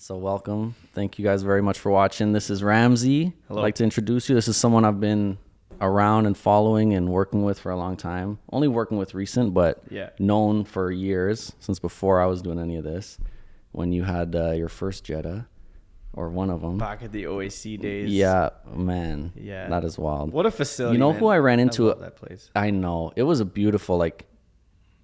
So welcome. Thank you guys very much for watching. This is Ramzi. Hello. I'd like to introduce you. This is someone I've been around and following and working with for a long time. Only working with recent, but known for years, since before I was doing any of this. When you had your first Jetta, or one of them. Back at the OAC days. Yeah, man. Yeah. That is wild. What a facility. You know man. who I ran into? I love that place. I know. It was a beautiful,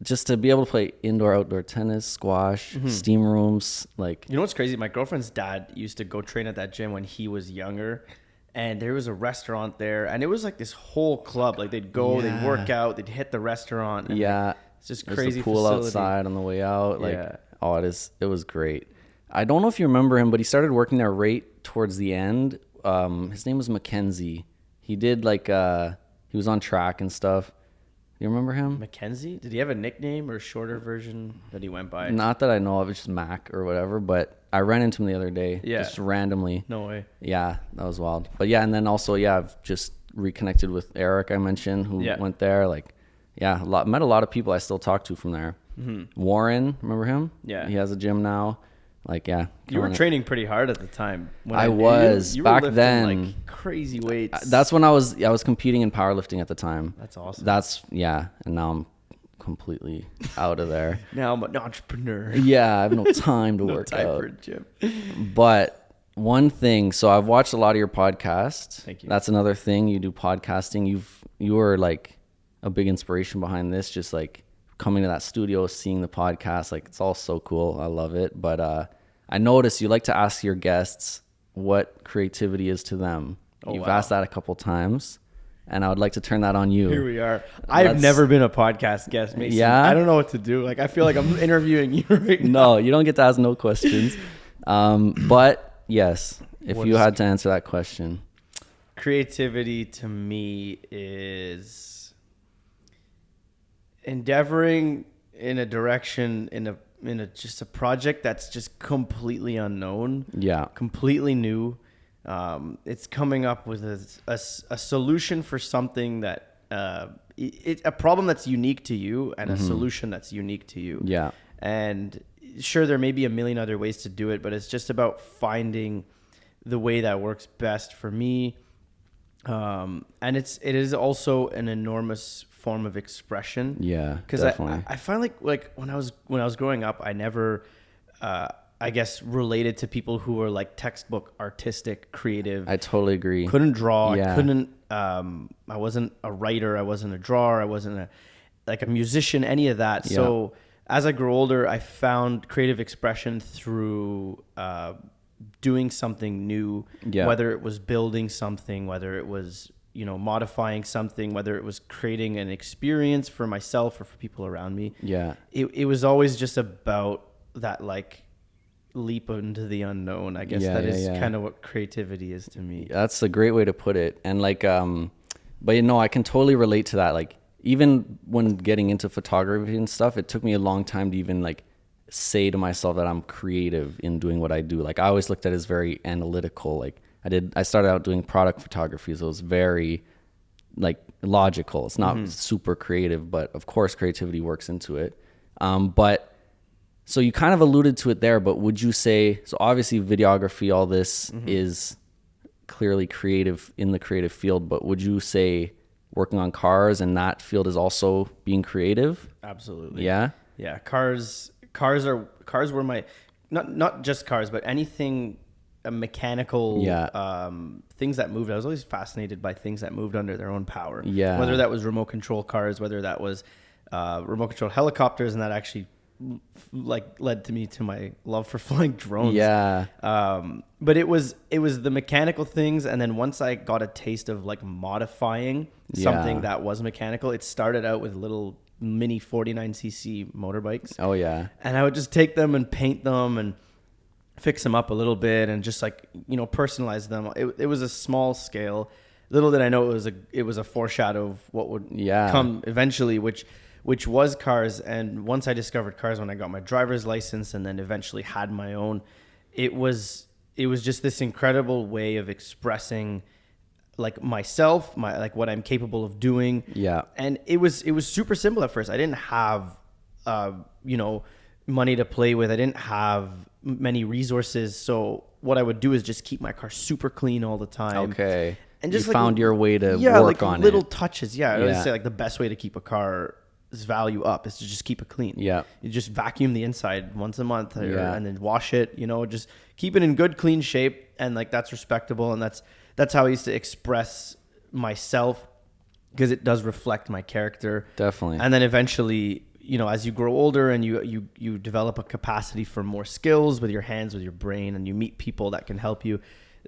just to be able to play indoor-outdoor tennis, squash, steam rooms, You know what's crazy? My girlfriend's dad used to go train at that gym when he was younger, and there was a restaurant there, and it was like this whole club. Like they'd go, they'd work out, they'd hit the restaurant. And it's just crazy. There's the pool facility. outside on the way out. It was great. I don't know if you remember him, but he started working there right towards the end. His name was Mackenzie. He did he was on track and stuff. You remember him? Mackenzie? Did he have a nickname or a shorter version that he went by? Not that I know of. It's just Mac or whatever. But I ran into him the other day. Yeah. Just randomly. No way. Yeah, that was wild. But yeah, and then also, I've just reconnected with Eric, I mentioned, who went there. Met a lot of people I still talk to from there. Mm-hmm. Warren, remember him? Yeah. He has a gym now. You were training pretty hard at the time. When I was. You back were lifting, then. Crazy weights. That's when I was competing in powerlifting at the time. That's awesome. And now I'm completely out of there. Now I'm an entrepreneur. Yeah, I have no time to work out. For a gym. But one thing, so I've watched a lot of your podcasts. Thank you. That's another thing. You do podcasting. You were a big inspiration behind this. Just coming to that studio, seeing the podcast, it's all so cool. I love it. But I noticed you like to ask your guests what creativity is to them. You've asked that a couple times, and I would like to turn that on you. Here we are. I've never been a podcast guest, Mason. Yeah? I don't know what to do. I feel like I'm interviewing you right now. No, you don't get to ask no questions. But yes, if you had to answer that question. Creativity to me is endeavoring in a direction, in a just a project that's just completely unknown. Yeah. Completely new. It's coming up with a solution for something that a problem that's unique to you, and a solution that's unique to you. Yeah. And sure, there may be a million other ways to do it, but it's just about finding the way that works best for me. And it is also an enormous form of expression. Yeah, because I find like when I was growing up, I never I guess related to people who were textbook artistic, creative. I totally agree. Couldn't draw. Yeah. I couldn't. I wasn't a writer. I wasn't a drawer. I wasn't a musician. Any of that. Yeah. So as I grew older, I found creative expression through doing something new. Yeah. Whether it was building something, whether it was modifying something, whether it was creating an experience for myself or for people around me. Yeah. It was always just about that leap into the unknown. I guess that is kind of what creativity is to me. That's a great way to put it. And but I can totally relate to that. Even when getting into photography and stuff, it took me a long time to even say to myself that I'm creative in doing what I do. I always looked at it as very analytical. I started out doing product photography, so it was very logical. It's not super creative, but of course creativity works into it. So you kind of alluded to it there, but would you say, so obviously videography, all this is clearly creative in the creative field, but would you say working on cars and that field is also being creative? Absolutely. Yeah? Yeah. Cars were my, not just cars, but anything mechanical, things that moved. I was always fascinated by things that moved under their own power. Yeah. Whether that was remote control cars, whether that was remote control helicopters, and that actually led to my love for flying drones. Yeah. But it was the mechanical things, and then once I got a taste of modifying something that was mechanical, it started out with little mini 49cc motorbikes. Oh yeah. And I would just take them and paint them and fix them up a little bit and just personalize them. It was a small scale. Little did I know it was a foreshadow of what would come eventually, which was cars. And once I discovered cars, when I got my driver's license and then eventually had my own, it was just this incredible way of expressing myself, what I'm capable of doing. Yeah. And it was super simple at first. I didn't have money to play with. I didn't have many resources. So what I would do is just keep my car super clean all the time. Okay. And just you found your way to work on little it. touches. Yeah. I always say like the best way to keep a car's value up is to just keep it clean. Yeah. You just vacuum the inside once a month and then wash it, just keep it in good, clean shape. And like, that's respectable. And that's how I used to express myself, because it does reflect my character. Definitely. And then eventually, as you grow older and you develop a capacity for more skills with your hands, with your brain, and you meet people that can help you,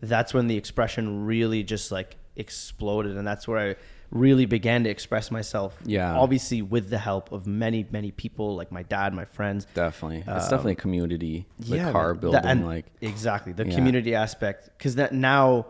that's when the expression really just like exploded. And that's where I really began to express myself. Yeah. Obviously with the help of many, many people, like my dad, my friends. Definitely. It's definitely a community, car building. Exactly. The community aspect. Because that now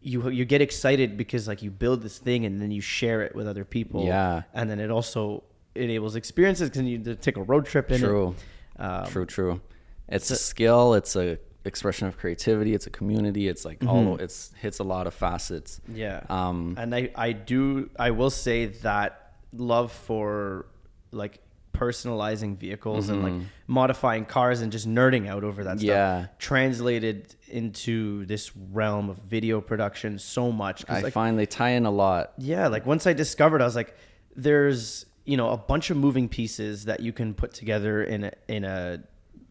you get excited because like you build this thing and then you share it with other people. Yeah. And then it also enables experiences because you take a road trip in it. True. It's a skill. It's a expression of creativity. It's a community. It's like it's hits a lot of facets. Yeah. And I will say that love for like personalizing vehicles and like modifying cars and just nerding out over that stuff translated into this realm of video production so much. I find they tie in a lot. Yeah. Like once I discovered, I was like, there's, a bunch of moving pieces that you can put together in a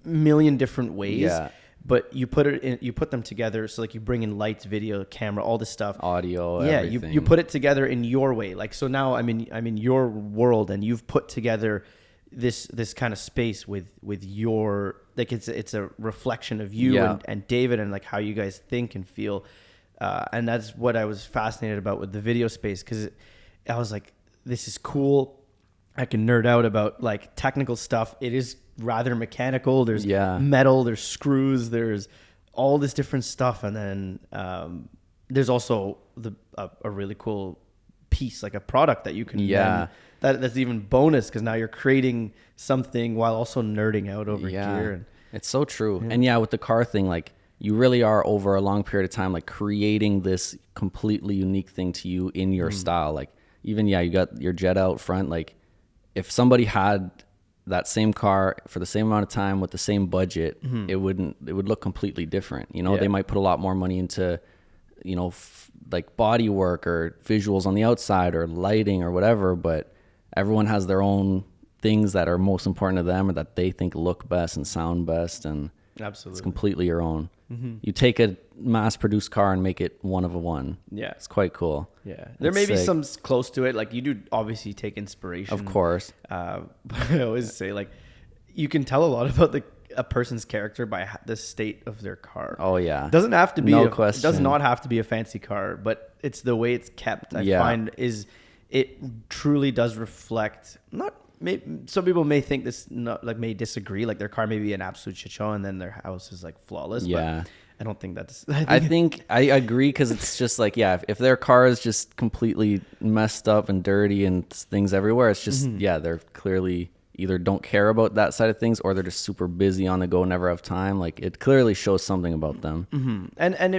million different ways. Yeah. But you put them together. So like you bring in lights, video, camera, all this stuff, audio. Yeah. Everything. You put it together in your way. Like, so now I'm in your world and you've put together this kind of space with your, like, it's a reflection of you and David and like how you guys think and feel. And that's what I was fascinated about with the video space. 'Cause I was like, this is cool. I can nerd out about like technical stuff. It is rather mechanical. There's metal, there's screws, there's all this different stuff. And then there's also a really cool piece, like a product that you can that's even bonus, because now you're creating something while also nerding out over gear. And it's so true. And with the car thing, like you really are over a long period of time like creating this completely unique thing to you in your style. Like even you got your Jet out front. Like if somebody had that same car for the same amount of time with the same budget, it would look completely different. They might put a lot more money into, like body work or visuals on the outside or lighting or whatever, but everyone has their own things that are most important to them or that they think look best and sound best. And absolutely, it's completely your own. You take a mass-produced car and make it one of a one. Yeah. It's quite cool. Yeah. There may be some close to it. Like you do obviously take inspiration. Of course. But I always say like you can tell a lot about a person's character by the state of their car. Oh yeah. It doesn't have to be no question. It does not have to be a fancy car, but it's the way it's kept. I find it truly does reflect some people may think this may disagree, like their car may be an absolute shit show and then their house is like flawless. But I don't think that's I think I agree, because it's just like if their car is just completely messed up and dirty and things everywhere, it's just they're clearly either don't care about that side of things or they're just super busy on the go, never have time. Like it clearly shows something about them. And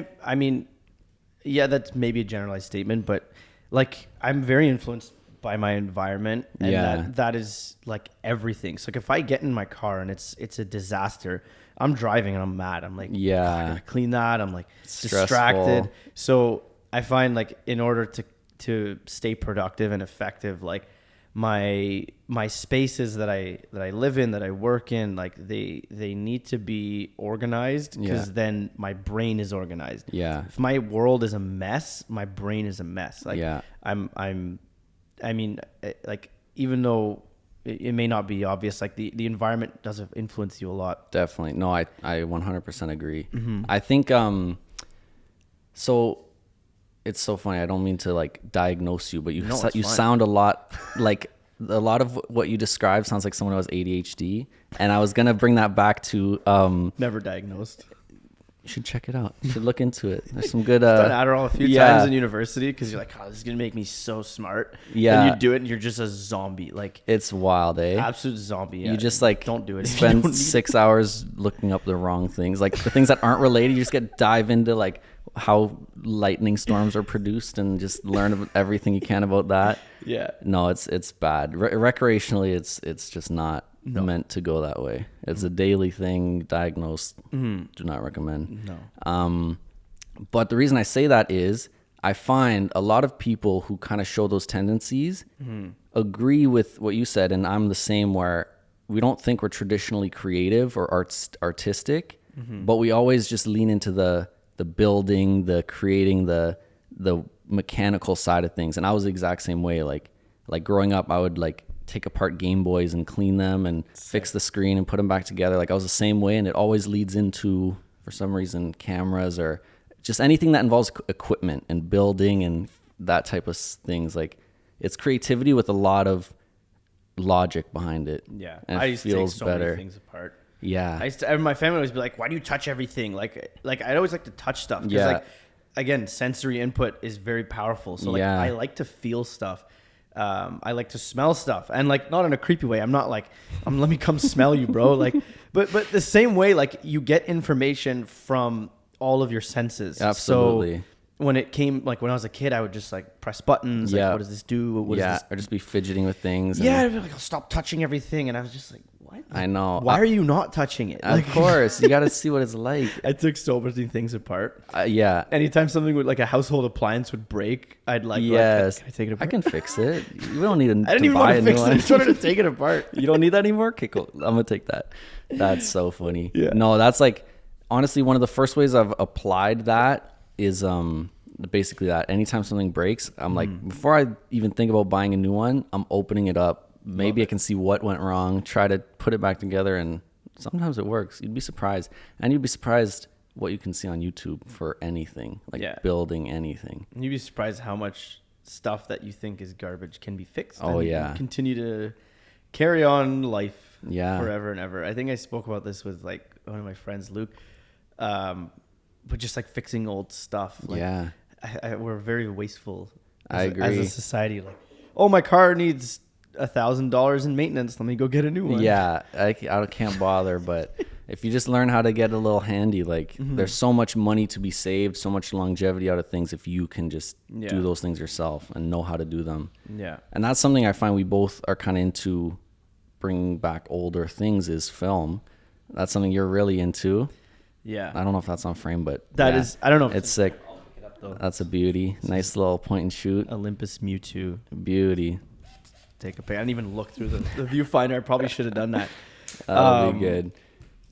that's maybe a generalized statement, but like I'm very influenced by my environment, and that is like everything. So like if I get in my car and it's a disaster, I'm driving and I'm mad. I'm like, I gotta clean that. I'm like distracted. So I find like in order to stay productive and effective, like my spaces that I live in, that I work in, like they need to be organized, because then my brain is organized. Yeah. If my world is a mess, my brain is a mess. Like like even though it may not be obvious, like the environment does influence you a lot. Definitely. No, I 100% agree. I think, so it's so funny. I don't mean to like diagnose you, but you sound a lot like a lot of what you describe sounds like someone who has ADHD. And I was going to bring that back to, never diagnosed. You should check it out. You should look into it. There's some good. I've done Adderall a few times in university because you're like, oh, this is gonna make me so smart. Yeah. And you do it, and you're just a zombie. Like it's wild, eh? Absolute zombie. Yeah. You just like don't do it. Spend 6 hours looking up the wrong things, like the things that aren't related. You just dive into like how lightning storms are produced and just learn everything you can about that. Yeah. No, it's bad. Recreationally, it's just not meant to go that way. It's a daily thing. Diagnosed. Do not recommend. No. But the reason I say that is I find a lot of people who kind of show those tendencies agree with what you said, and I'm the same, where we don't think we're traditionally creative or artistic, but we always just lean into the building, the creating, the mechanical side of things. And I was the exact same way. Like growing up, I would like take apart Game Boys and clean them and fix the screen and put them back together. Like I was the same way, and it always leads into, for some reason, cameras or just anything that involves equipment and building and that type of things. Like it's creativity with a lot of logic behind it. Yeah. And I used to take so better. many things apart. Yeah. My family would always be like, why do you touch everything? Like I'd always like to touch stuff. Because like, again, sensory input is very powerful. So like I like to feel stuff. I like to smell stuff, and like not in a creepy way. I'm not like, let me come smell you, bro. Like, but the same way, like you get information from all of your senses. Absolutely. So when it came, like when I was a kid, I would just like press buttons. Like, what does this do? What does this? Or just be fidgeting with things. Yeah, I'd be like, I'll stop touching everything, and I was just like, what? I know. Why are you not touching it? Of course, you got to see what it's like. I took so many things apart. Yeah. Anytime something would, like a household appliance would break, I'd like, yes, can I take it apart? I can fix it. You don't need I didn't even want to fix it. I just wanted to take it apart. You don't need that anymore? Okay, cool. I'm gonna take that. That's so funny. Yeah. No, that's like honestly one of the first ways I've applied that is basically that. Anytime something breaks, I'm like, before I even think about buying a new one, I'm opening it up. Maybe I can see what went wrong, try to put it back together, and sometimes it works. You'd be surprised. And you'd be surprised what you can see on YouTube for anything, like building anything. And you'd be surprised how much stuff that you think is garbage can be fixed. Oh, and yeah. Continue to carry on life forever and ever. I think I spoke about this with like one of my friends, Luke, but just like fixing old stuff. Like, we're very wasteful as a society. Like, oh, my car needs $1,000 in maintenance. Let me go get a new one. Yeah, I can't bother. But if you just learn how to get a little handy, like there's so much money to be saved, so much longevity out of things if you can just do those things yourself and know how to do them. Yeah. And that's something I find we both are kind of into, bringing back older things, is film. That's something you're really into. Yeah. I don't know if that's on frame, but that is, I don't know if it's sick. I'll pick it up, though. That's a beauty. Nice little point and shoot. Olympus Mewtwo. Beauty. Take a pic. I didn't even look through the viewfinder. I probably should have done that. That'll be good.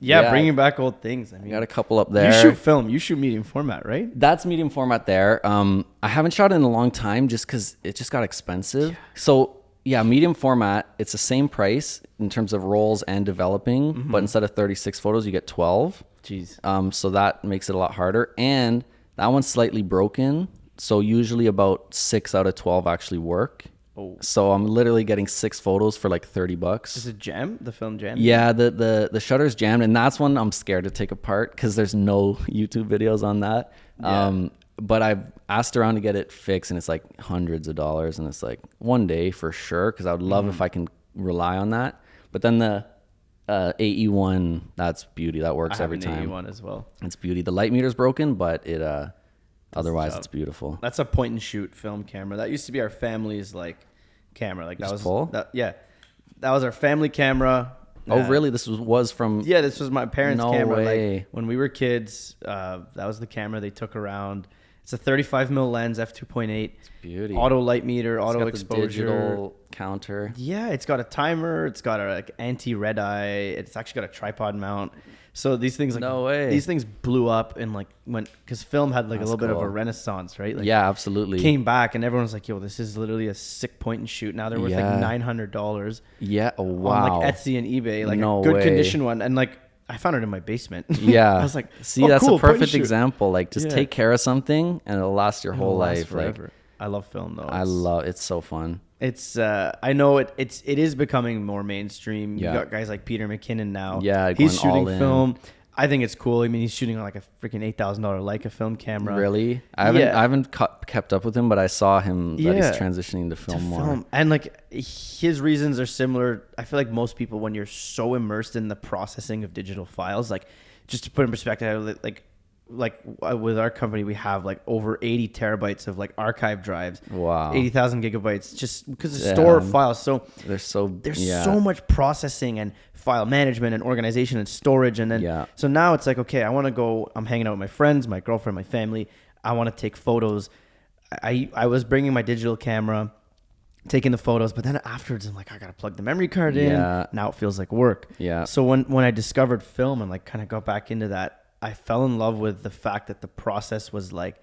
Yeah, bringing back old things. I mean, we got a couple up there. You shoot film. You shoot medium format, right? That's medium format there. I haven't shot it in a long time just because it just got expensive. Yeah. So yeah, medium format, it's the same price in terms of rolls and developing, but instead of 36 photos, you get 12. Jeez. So that makes it a lot harder. And that one's slightly broken. So usually about 6 out of 12 actually work. Oh. So I'm literally getting 6 photos for like $30. Is it jam? The film jam? Yeah, the shutter's jammed, and that's one I'm scared to take apart because there's no YouTube videos on that. Yeah. But I've asked around to get it fixed, and it's like hundreds of dollars, and it's like one day for sure, because I would love if I can rely on that. But then the AE1, that's beauty. That works every time. AE1 as well. It's beauty. The light meter's broken, but it otherwise it's beautiful. That's a point and shoot film camera. That used to be our family's like camera. Like that was full? That was our family camera. Oh, really? This was from... Yeah, this was my parents' camera. Way. Like when we were kids, that was the camera they took around. It's a 35mm lens, f2.8. It's beauty. Auto light meter, auto got exposure. The digital counter. Yeah, it's got a timer. It's got a like anti-red eye. It's actually got a tripod mount. So these things, like, no way. These things blew up and like went, because film had like a little bit of a renaissance, right? Like, yeah, absolutely. Came back and everyone was like, "Yo, this is literally a sick point and shoot." Now they're worth like $900. Yeah, wow. On like Etsy and eBay, like no a good way. condition one, and like I found it in my basement. Yeah, I was like, see, that's cool, a perfect example. Like, just take care of something and it'll last your whole life. Forever. Like, I love film though. It's so fun. It's I know it is becoming more mainstream. You got guys like Peter McKinnon now. Yeah, he's shooting film. I think it's cool. I mean, he's shooting on like a freaking $8,000 Leica film camera. Really? I haven't kept up with him, but I saw him that he's transitioning to film more. And like his reasons are similar. I feel like most people, when you're so immersed in the processing of digital files, like just to put in perspective, like with our company, we have like over 80 terabytes of like archive drives. Wow. 80,000 gigabytes just because of store files. So there's so much processing and file management and organization and storage. And then, so now it's like, okay, I'm hanging out with my friends, my girlfriend, my family. I want to take photos. I was bringing my digital camera, taking the photos, but then afterwards I'm like, I gotta plug the memory card in. Now it feels like work. So when I discovered film and like kind of got back into that, I fell in love with the fact that the process was like,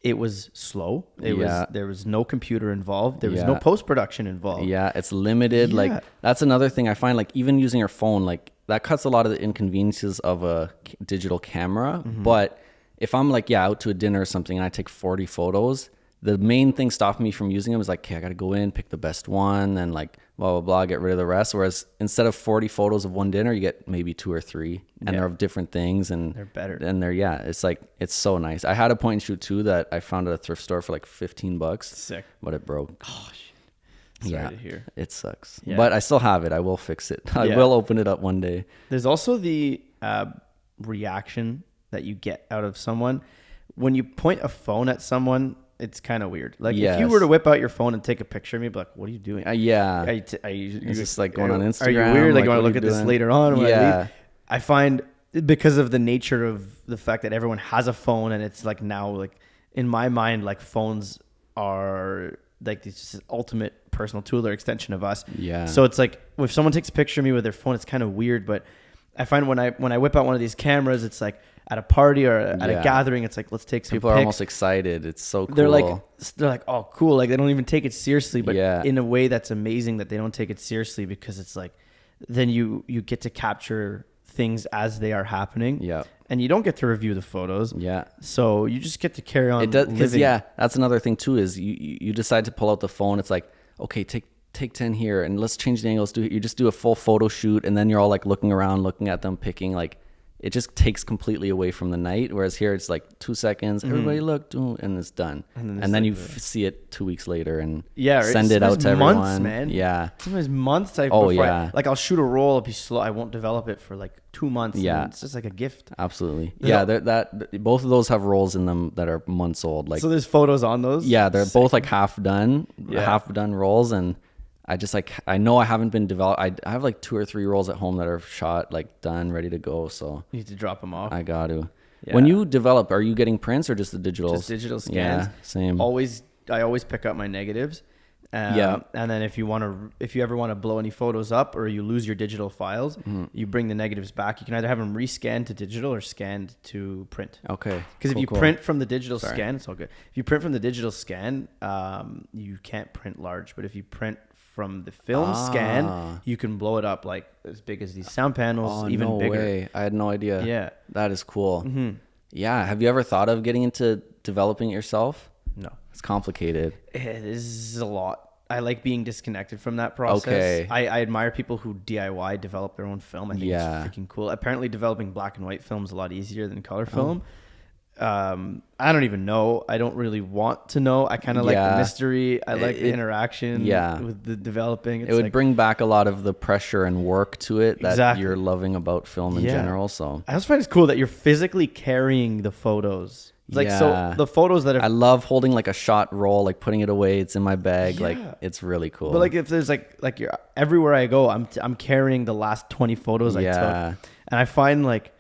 it was slow. There was no computer involved. There was no post-production involved. It's limited. Like that's another thing I find, like even using your phone, like that cuts a lot of the inconveniences of a digital camera. But if I'm like, out to a dinner or something and I take 40 photos, the main thing stopping me from using them is like, okay, I got to go in, pick the best one, and like blah, blah, blah, get rid of the rest. Whereas instead of 40 photos of one dinner, you get maybe 2 or 3 and they're of different things and they're better. And it's like, it's so nice. I had a point and shoot too that I found at a thrift store for like $15. Sick. But it broke. Oh, shit. Sorry to hear. It sucks. But I still have it. I will fix it. I will open it up one day. There's also the reaction that you get out of someone. When you point a phone at someone, it's kind of weird. Like if you were to whip out your phone and take a picture of me, I'd be like, what are you doing? Are you just like going on Instagram? Are you weird? Like, you want to look at this later on when I leave? I find because of the nature of the fact that everyone has a phone and it's like now, like in my mind, like phones are like this ultimate personal tool. They're extension of us. So it's like if someone takes a picture of me with their phone, it's kind of weird. But I find when I whip out one of these cameras, it's like at a party or at a gathering, it's like, let's take some people pics. Are almost excited. It's so cool. They're like, oh, cool. Like they don't even take it seriously, but in a way that's amazing that they don't take it seriously, because it's like, then you get to capture things as they are happening. And you don't get to review the photos. So you just get to carry on. It does, because that's another thing too, is you decide to pull out the phone. It's like, okay, take 10 here and let's change the angles. You just do a full photo shoot, and then you're all like looking around, looking at them, picking, like it just takes completely away from the night. Whereas here it's like 2 seconds, everybody look, and it's done. And then you see it 2 weeks later and send it out to months, everyone. Man. Sometimes months. I'll shoot a roll, it'll be slow. I won't develop it for like 2 months. And it's just like a gift. Absolutely. Both of those have rolls in them that are months old. Like, so there's photos on those? Yeah, they're both like half done rolls. And I just like, I know I haven't been developed. I have like 2 or 3 rolls at home that are shot, like done, ready to go. So you need to drop them off. I got to. When you develop, are you getting prints or just the digitals? Just digital scans. Yeah, same. I always pick up my negatives. And then if you ever want to blow any photos up or you lose your digital files, you bring the negatives back. You can either have them rescanned to digital or scanned to print. Okay. Because if you print from the digital scan, it's all good. If you print from the digital scan, you can't print large. But if you print from the film scan, you can blow it up like as big as these sound panels, even bigger. Way. I had no idea. Yeah. That is cool. Yeah. Have you ever thought of getting into developing it yourself? No. It's complicated. It is a lot. I like being disconnected from that process. Okay. I admire people who DIY develop their own film. I think it's freaking cool. Apparently developing black and white film is a lot easier than color film. I don't even know. I don't really want to know. I kind of like the mystery. I like the interaction with the developing. It would bring back a lot of the pressure and work to it that you're loving about film in general. So I also find it's cool that you're physically carrying the photos. Like, so the photos that I love holding like a shot roll, like putting it away. It's in my bag. Like, it's really cool. But like, if there's like you're everywhere I go, I'm carrying the last 20 photos I took. And I find like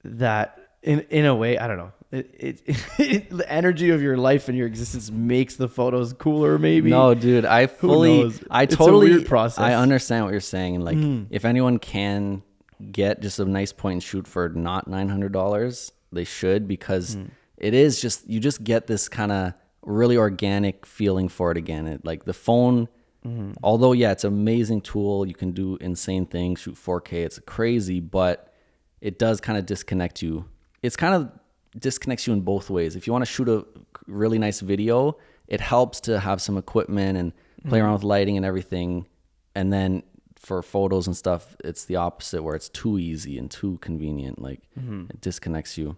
that in a way, I don't know. The energy of your life and your existence makes the photos cooler, maybe. No, dude, I totally, it's a weird process. I understand what you're saying. Like, if anyone can get just a nice point and shoot for not $900, they should, because it is just, you just get this kind of really organic feeling for it again. Like the phone, although it's an amazing tool, you can do insane things, shoot 4K, it's crazy, but it does kind of disconnect you. It's kind of disconnects you in both ways. If you want to shoot a really nice video, it helps to have some equipment and play around with lighting and everything. And then for photos and stuff, it's the opposite, where it's too easy and too convenient. Like it disconnects you.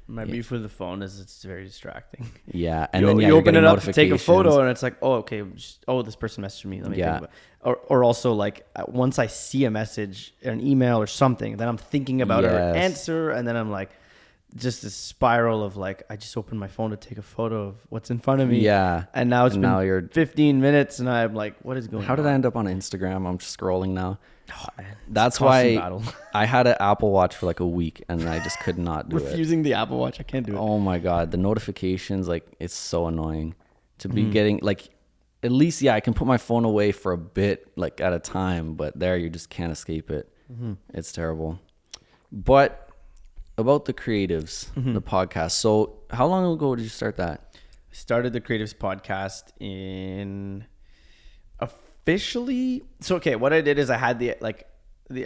My beef with the phone is it's very distracting. Yeah, and you open it up to take a photo, and it's like, oh, okay, this person messaged me. Let me think about it. Or also like once I see a message, an email or something, then I'm thinking about an answer, and then I'm like, just this spiral of like, I just opened my phone to take a photo of what's in front of me. Yeah. And now it's been you're 15 minutes and I'm like, what is going on? How did I end up on Instagram? I'm just scrolling now. Oh, man. That's why I had an Apple Watch for like a week and I just could not do it. Refusing the Apple Watch. I can't do it. Oh my God. The notifications, like, it's so annoying to be getting, like, at least, yeah, I can put my phone away for a bit, like, at a time, but there you just can't escape it. It's terrible. But about the creatives, the podcast. So how long ago did you start that? I started the Creatives podcast in officially. So, okay, what I did is I had the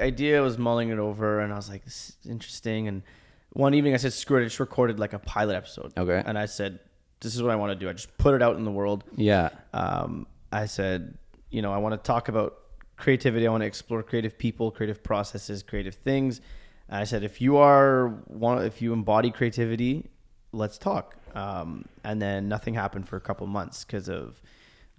idea, was mulling it over and I was like, this is interesting. And one evening I said, screw it. I just recorded like a pilot episode. Okay. And I said, this is what I want to do. I just put it out in the world. Yeah. I said, I want to talk about creativity. I want to explore creative people, creative processes, creative things. And I said, if you embody creativity, let's talk. And then nothing happened for a couple months because of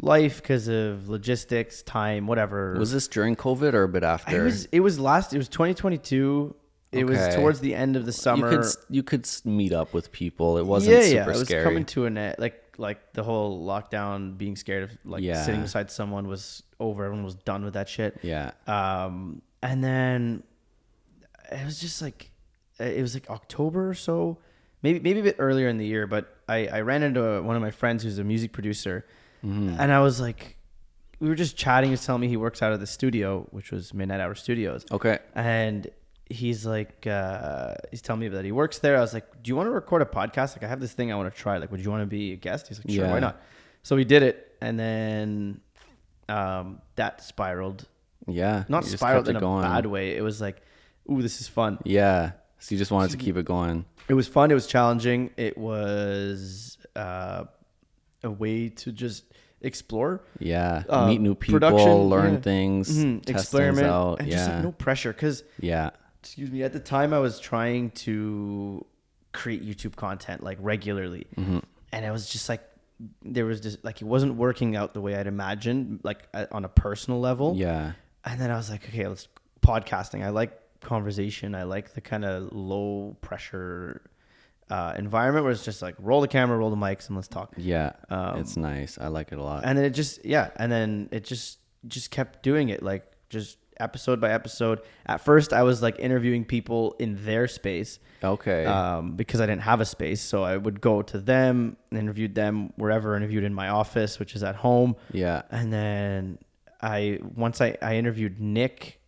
life, because of logistics, time, whatever. Was this during COVID or a bit after? It was 2022. It was towards the end of the summer. You could meet up with people. It wasn't super scary. It was coming to an end. Like the whole lockdown, being scared of sitting beside someone was over. Everyone was done with that shit. Yeah. And then it was just like, it was like October or so, maybe a bit earlier in the year. But I ran into one of my friends who's a music producer, and I was like, we were just chatting. He was telling me he works out of the studio, which was Midnight Hour Studios. Okay. And he's like, he's telling me that he works there. I was like, do you want to record a podcast? Like, I have this thing I want to try. Like, would you want to be a guest? He's like, sure, why not? So we did it. And then that spiraled. Yeah. Not spiraled in a bad way. It was like, ooh, this is fun. Yeah. So you just wanted to keep it going. It was fun. It was challenging. It was a way to just explore. Yeah. Meet new people, learn things, test experiment, things out. And just like no pressure. Because, excuse me, at the time I was trying to create YouTube content like regularly. And it was just like, there was just like, it wasn't working out the way I'd imagined, like on a personal level. Yeah. And then I was like, okay, let's podcasting. I like conversation. I like the kind of low pressure environment where it's just like roll the camera, roll the mics, and let's talk. Yeah. It's nice. I like it a lot. And then it just kept doing it, like just episode by episode. At first I was like interviewing people in their space. Okay. Because I didn't have a space. So I would go to them, interviewed them wherever, interviewed in my office, which is at home. Yeah. And then I interviewed Nick,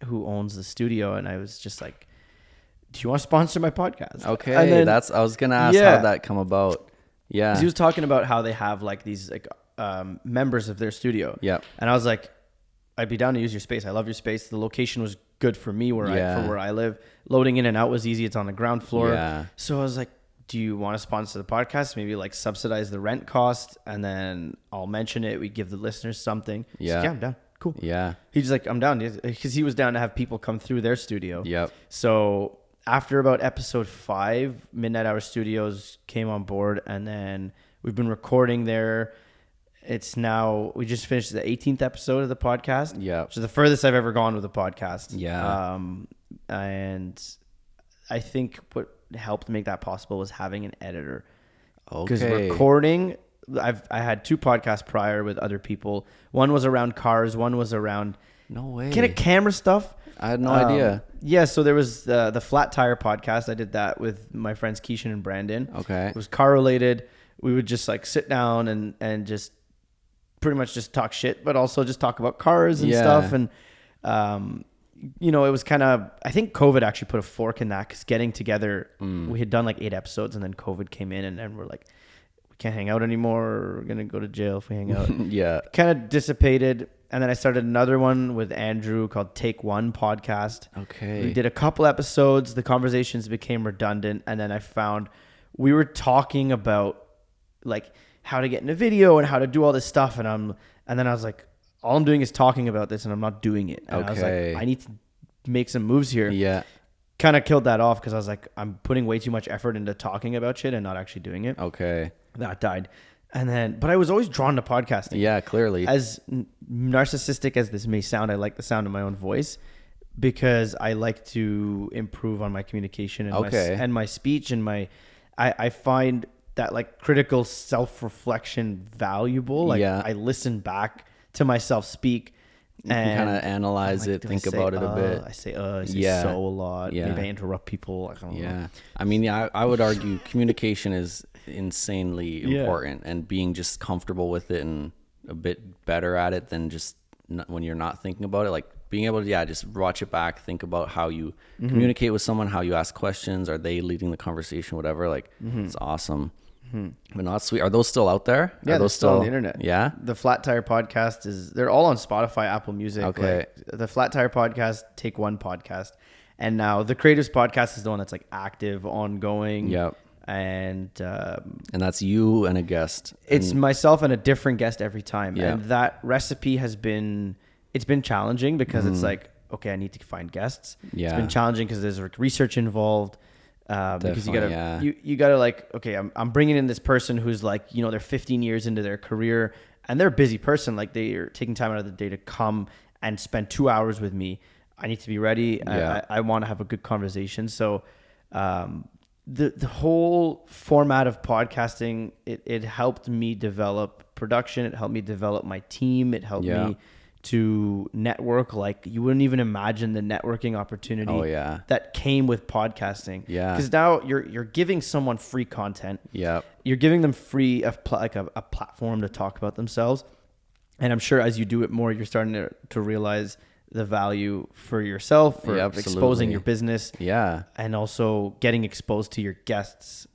who owns the studio, and I was just like, do you want to sponsor my podcast? Okay. And then, I was going to ask how that come about. Yeah. He was talking about how they have like these like members of their studio. Yeah. And I was like, I'd be down to use your space. I love your space. The location was good for me for where I live. Loading in and out was easy. It's on the ground floor. Yeah. So I was like, do you want to sponsor the podcast? Maybe like subsidize the rent cost, and then I'll mention it. We give the listeners something. Yeah. Like, yeah, I'm down. Cool. Yeah. He's like, I'm down, because he was down to have people come through their studio. Yep. So after about episode 5, Midnight Hour Studios came on board, and then we've been recording there. It's now, we just finished the 18th episode of the podcast. Yeah. Which is the furthest I've ever gone with a podcast. Yeah. And I think what helped make that possible was having an editor. Okay. Because recording, I had 2 podcasts prior with other people. One was around cars. One was around kind of camera stuff. I had no idea. Yeah, so there was the Flat Tire podcast. I did that with my friends Keishan and Brandon. Okay. It was car related. We would just like sit down and just pretty much just talk shit, but also just talk about cars and stuff. And it was kind of, I think COVID actually put a fork in that, because getting together, we had done like 8 episodes, and then COVID came in, and then we're like, we can't hang out anymore. We're going to go to jail if we hang out. Yeah. Kind of dissipated. And then I started another one with Andrew called Take One Podcast. Okay. We did a couple episodes. The conversations became redundant. And then I found we were talking about like how to get in a video and how to do all this stuff. And then I was like, all I'm doing is talking about this, and I'm not doing it. And I was like, I need to make some moves here. Yeah. Kind of killed that off, because I was like, I'm putting way too much effort into talking about shit and not actually doing it. Okay. That died. And then, but I was always drawn to podcasting. Yeah, clearly. As narcissistic as this may sound, I like the sound of my own voice. because I like to improve on my communication and my speech and I find that like critical self-reflection valuable. Like I listen back to myself speak. You can kind of analyze it, think about it a bit. I say so a lot. Yeah. Maybe I interrupt people. I don't know. I mean, I would argue communication is insanely important, and being just comfortable with it and a bit better at it than just when you're not thinking about it. Like being able to, just watch it back, think about how you communicate with someone, how you ask questions, are they leading the conversation, whatever. Like it's awesome. But not sweet. Are those still out there? Yeah, they're still on the internet. Yeah. The Flat Tire Podcast they're all on Spotify, Apple Music. Okay. Like, the Flat Tire Podcast, Take One Podcast. And now the Creatives Podcast is the one that's like active, ongoing. Yep. And that's you and a guest. It's myself and a different guest every time. Yeah. And that recipe it's been challenging because it's like, okay, I need to find guests. Yeah. It's been challenging because there's like research involved. Because you gotta like, okay, I'm bringing in this person who's like, they're 15 years into their career and they're a busy person. Like they are taking time out of the day to come and spend 2 hours with me. I need to be ready. Yeah. I want to have a good conversation. So, the whole format of podcasting, it helped me develop production. It helped me develop my team. It helped me to network like you wouldn't even imagine the networking opportunity that came with podcasting. Yeah. Because now you're giving someone free content. Yeah. You're giving them free a platform to talk about themselves. And I'm sure as you do it more, you're starting to realize the value for yourself, for exposing your business. Yeah. And also getting exposed to your guests,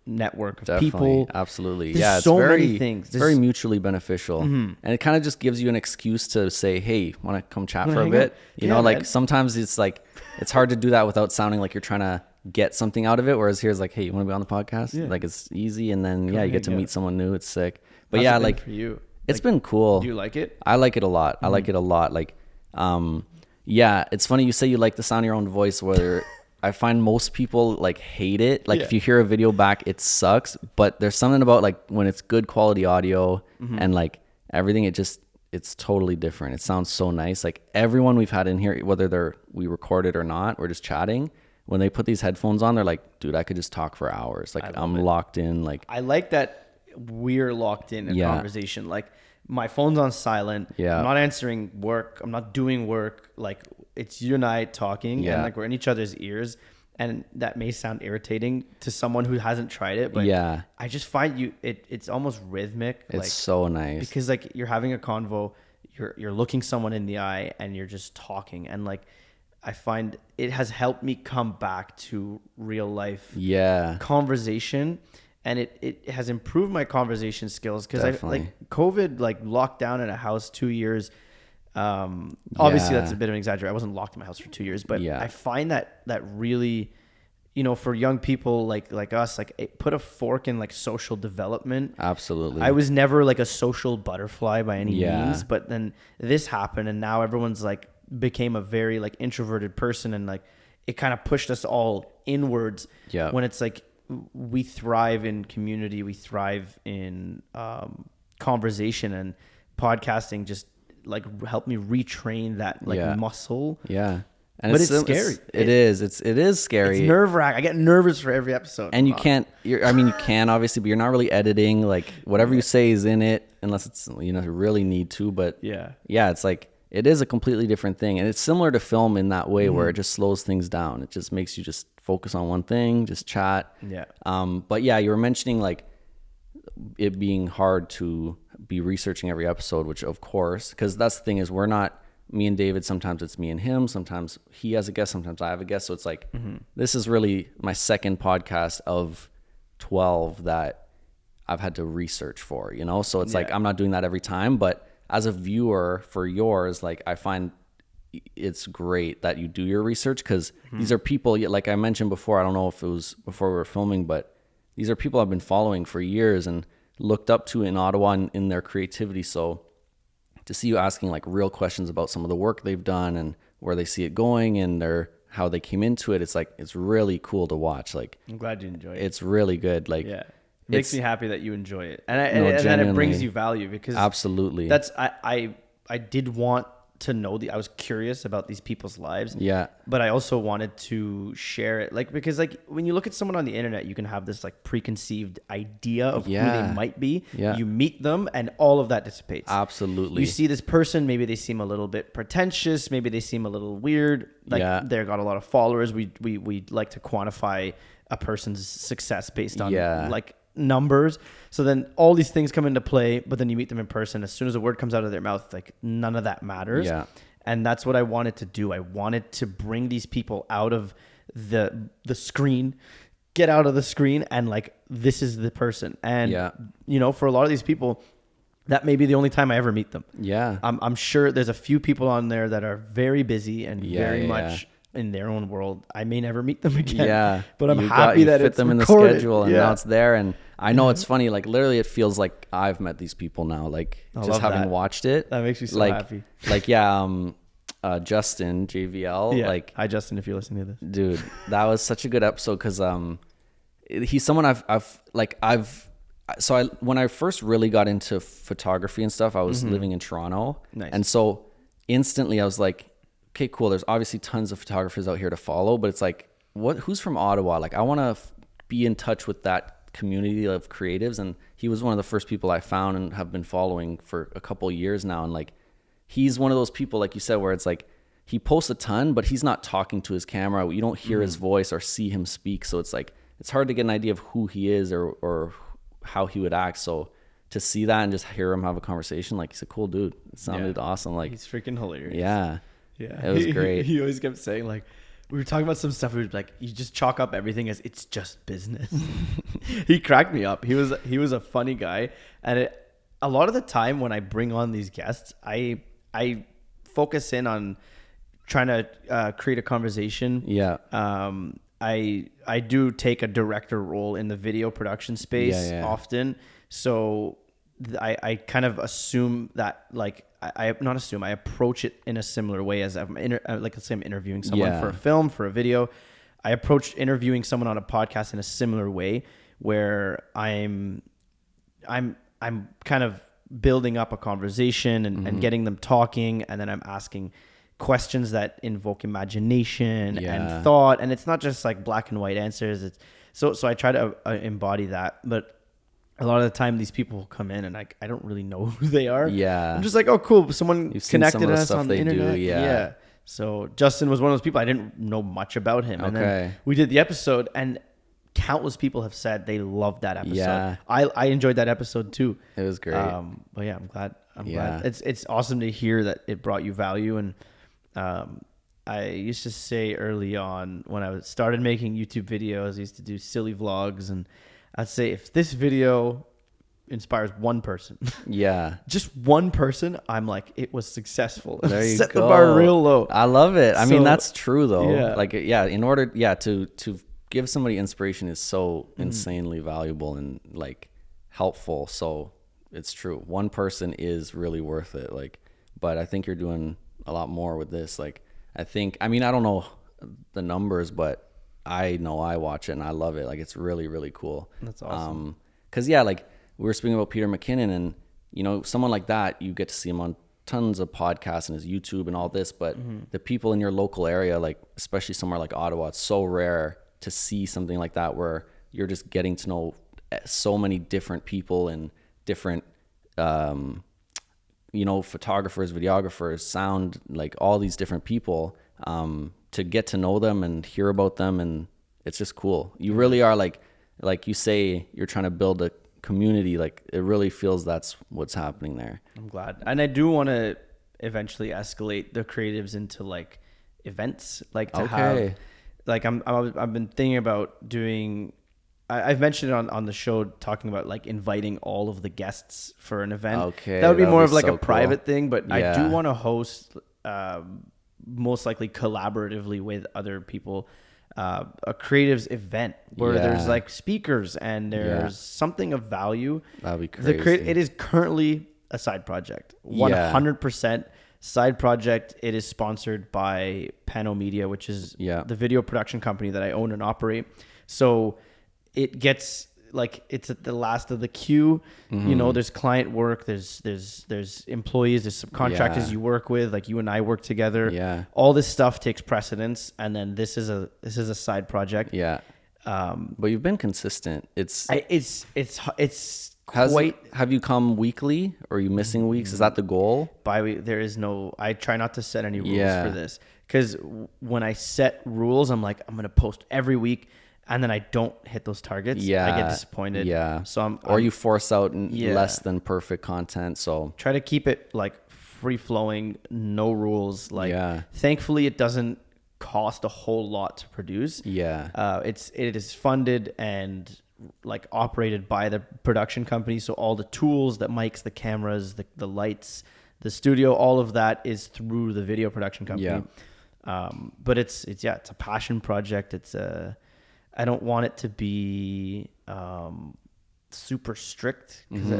network of people. Absolutely. There's so many things. It's very mutually beneficial. And it kind of just gives you an excuse to say, hey, want to come chat for a bit? You know, like sometimes it's like, it's hard to do that without sounding like you're trying to get something out of it. Whereas here's like, hey, you want to be on the podcast? Yeah. Like it's easy. And then, you get to meet someone new. It's sick. But how's it been for you? It's been cool. Do you like it? I like it a lot. I like it a lot. Like, it's funny you say you like the sound of your own voice, whether I find most people like hate it. Like if you hear a video back, it sucks. But there's something about like when it's good quality audio and like everything, it's totally different. It sounds so nice. Like everyone we've had in here, whether we recorded or not, we're just chatting. When they put these headphones on, they're like, dude, I could just talk for hours. Like I'm locked in. Like I like that we're locked in a conversation. Like my phone's on silent. Yeah. I'm not answering work. I'm not doing work. Like it's you and I talking and like we're in each other's ears. And that may sound irritating to someone who hasn't tried it, but I just find it's almost rhythmic. It's like, so nice because like you're having a convo, you're looking someone in the eye and you're just talking. And like, I find it has helped me come back to real life conversation. And it has improved my conversation skills because I like COVID, like locked down in a house 2 years. Obviously that's a bit of an exaggeration. I wasn't locked in my house for 2 years, but I find that really, for young people like us, like it put a fork in like social development. Absolutely. I was never like a social butterfly by any means, but then this happened and now everyone's like became a very like introverted person and like it kind of pushed us all inwards when it's like, we thrive in community. We thrive in conversation, and podcasting just like helped me retrain that like muscle. Yeah, but it's scary. It is scary. It's nerve-wracking. I get nervous for every episode. And you can't. You can obviously, but you're not really editing. Like whatever you say is in it, unless it's you really need to. But it's like it is a completely different thing, and it's similar to film in that way where it just slows things down. It just makes you just focus on one thing, just chat. But you were mentioning like it being hard to be researching every episode, which of course, because that's the thing is we're not me and David. Sometimes it's me and him. Sometimes he has a guest. Sometimes I have a guest. So it's like, this is really my second podcast of 12 that I've had to research for, So it's like, I'm not doing that every time, but as a viewer for yours, like I find it's great that you do your research because these are people, like I mentioned before, I don't know if it was before we were filming, but these are people I've been following for years and looked up to in Ottawa in their creativity. So to see you asking like real questions about some of the work they've done and where they see it going and how they came into it, it's like, it's really cool to watch. Like, I'm glad you enjoy it. It's really good. Like, it makes me happy that you enjoy it. And then it brings you value because absolutely. That's, I did want to know I was curious about these people's lives. Yeah. But I also wanted to share it, like, because like when you look at someone on the internet, you can have this like preconceived idea of who they might be. Yeah. You meet them and all of that dissipates. Absolutely. You see this person, maybe they seem a little bit pretentious, maybe they seem a little weird. Like they've got a lot of followers. We like to quantify a person's success based on like numbers. So then all these things come into play, but then you meet them in person. As soon as a word comes out of their mouth, like none of that matters. Yeah. And that's what I wanted to do. I wanted to bring these people out of the screen, get out of the screen, and like, this is the person. And you know, for a lot of these people, that may be the only time I ever meet them. Yeah. I'm sure there's a few people on there that are very busy and very much in their own world. I may never meet them again. Yeah. But I'm happy that it's them recorded. In the schedule and now it's there. And I know it's funny. Like literally, it feels like I've met these people now. Like just having watched it. That makes me so happy. Like Justin JVL. Yeah. Like, hi Justin, if you're listening to this, dude, that was such a good episode because he's someone when I first really got into photography and stuff, I was living in Toronto. Nice. And so instantly I was like, okay, cool. There's obviously tons of photographers out here to follow, but it's like, who's from Ottawa? Like, I want to be in touch with that community of creatives. And he was one of the first people I found and have been following for a couple of years now. And like, he's one of those people, like you said, where it's like, he posts a ton, but he's not talking to his camera. You don't hear his voice or see him speak. So it's like, it's hard to get an idea of who he is or how he would act. So to see that and just hear him have a conversation, like, he's a cool dude. It sounded awesome. Like, he's freaking hilarious. Yeah. Yeah. It was great. He always kept saying, like, we were talking about some stuff. We were like, you just chalk up everything as it's just business. He cracked me up. He was a funny guy. And a lot of the time when I bring on these guests, I focus in on trying to create a conversation. Yeah. I do take a director role in the video production space often. So I kind of assume that, like, I approach it in a similar way as like, let's say I'm interviewing someone for a film, for a video. I approach interviewing someone on a podcast in a similar way, where I'm kind of building up a conversation and getting them talking, and then I'm asking questions that invoke imagination and thought, and it's not just like black and white answers. It's so I try to embody that, but a lot of the time these people will come in and I don't really know who they are. Yeah. I'm just like, oh, cool. Someone connected us on the internet. Yeah. So Justin was one of those people. I didn't know much about him. And then we did the episode, and countless people have said they loved that episode. Yeah. I enjoyed that episode too. It was great. But yeah, I'm glad. It's awesome to hear that it brought you value. And I used to say early on when I started making YouTube videos, I used to do silly vlogs, and I'd say, if this video inspires one person, just one person, I'm like, it was successful. There you Set go. the bar real low. I love it. I mean, that's true though. Yeah. Like, in order, to give somebody inspiration is so insanely valuable and like helpful. So it's true. One person is really worth it. Like, but I think you're doing a lot more with this. Like, I don't know the numbers, but I know I watch it and I love it. Like, it's really, really cool. That's awesome. 'Cause like we were speaking about Peter McKinnon, and you know, someone like that, you get to see him on tons of podcasts and his YouTube and all this, but the people in your local area, like especially somewhere like Ottawa, it's so rare to see something like that where you're just getting to know so many different people and different, photographers, videographers, sound, like all these different people, to get to know them and hear about them. And it's just cool. You really are like you say, you're trying to build a community. Like, it really feels that's what's happening there. I'm glad. And I do want to eventually escalate the creatives into like events, like to have, like I've been thinking about doing, I've mentioned it on the show, talking about like inviting all of the guests for an event. Okay. That would be more of like a private thing, but I do want to host, most likely collaboratively with other people, a creatives event where there's like speakers and there's something of value. That'd be crazy. It is currently a side project, 100% side project. It is sponsored by Pano Media, which is the video production company that I own and operate. So it gets like it's at the last of the queue. You know, there's client work, there's employees, there's subcontractors you work with, like you and I work together. Yeah. All this stuff takes precedence, and then this is a side project. Yeah. But you've been consistent. Have you come weekly, or are you missing weeks? Is that the goal? There is no, I try not to set any rules for this, because when I set rules, I'm like, I'm going to post every week, and then I don't hit those targets. I get disappointed. So or you force out less than perfect content. So try to keep it like free flowing, no rules. Like, thankfully it doesn't cost a whole lot to produce. It is funded and like operated by the production company, so all the tools, the mics, the cameras, the lights, the studio, all of that is through the video production company. But it's a passion project. I don't want it to be super strict, because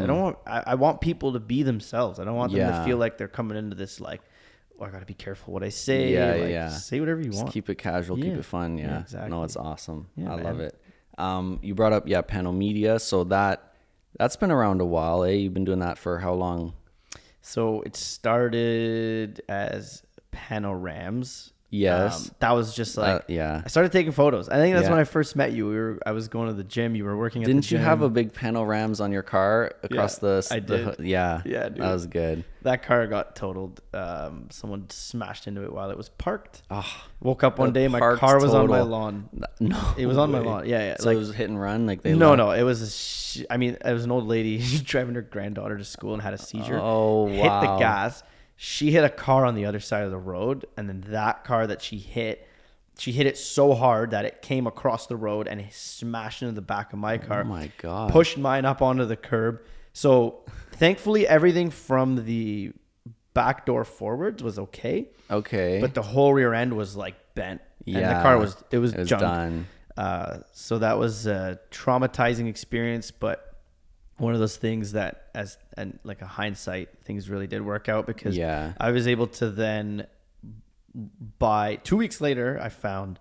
I want people to be themselves. I don't want them to feel like they're coming into this like, oh, I got to be careful what I say. Say whatever you want. Keep it casual, keep it fun. Exactly. No, it's awesome. I man. love it. You brought up panel media, so that's been around a while. You've been doing that for how long? So it started as panorams. Yes. That was just like, I started taking photos. I think that's when I first met you. I was going to the gym. You were working at the gym. Didn't you have a big panorams on your car across I did. Dude. That was good. That car got totaled. Someone smashed into it while it was parked. Woke up one day, my car was on my lawn. No, it was on my lawn. So it was hit and run. Like they no, it was it was an old lady driving her granddaughter to school and had a seizure. Oh, wow. Hit the gas. She hit a car on the other side of the road, and then that car that she hit it so hard that it came across the road and it smashed into the back of my car. Oh my God. Pushed mine up onto the curb. So thankfully everything from the back door forwards was okay. But the whole rear end was like bent. And the car was junk. Done. So that was a traumatizing experience, but one of those things that like a hindsight, things really did work out, because I was able to then buy 2 weeks later, I found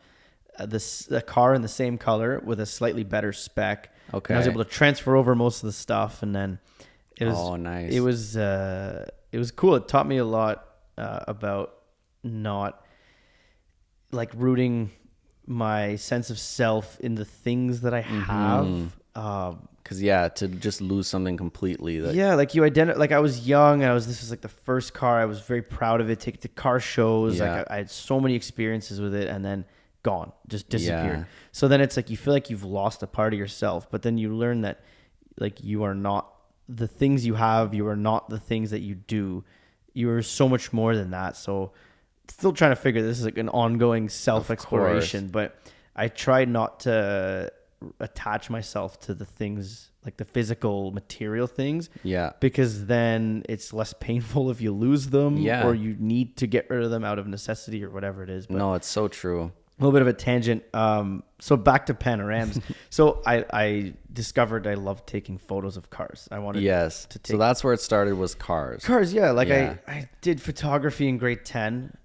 a car in the same color with a slightly better spec. And I was able to transfer over most of the stuff, and then it was nice. It was cool. It taught me a lot about not like rooting my sense of self in the things that I have. Because to just lose something completely. Like you identify. Like I was young. This was like the first car. I was very proud of it. Take it to car shows. Like I had so many experiences with it, and then gone, just disappeared. So then it's like you feel like you've lost a part of yourself, but then you learn that like you are not the things you have. You are not the things that you do. You are so much more than that. So still trying to figure this is like an ongoing self exploration, but I try not to attach myself to the things, like the physical material things, because then it's less painful if you lose them, or you need to get rid of them out of necessity or whatever it is. But no, it's so true. A little bit of a tangent. So back to panorams. So I discovered I love taking photos of cars. I wanted to take. So that's where it started, was cars. I did photography in grade 10.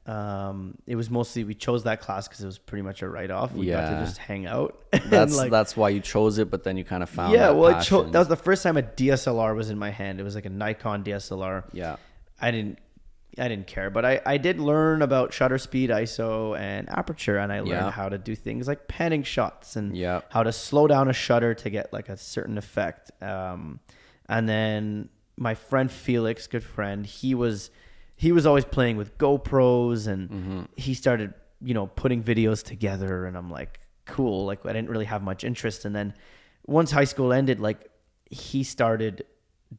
It was mostly, we chose that class because it was pretty much a write-off. We got to just hang out. That's why you chose it, but then you kind of found that was the first time a DSLR was in my hand. It was like a Nikon DSLR. I didn't care, but I did learn about shutter speed, ISO, and aperture, and I learned how to do things like panning shots and how to slow down a shutter to get like a certain effect. And then my friend Felix, good friend, he was always playing with GoPros, and he started, putting videos together, and I'm like, cool. Like I didn't really have much interest, and then once high school ended, like he started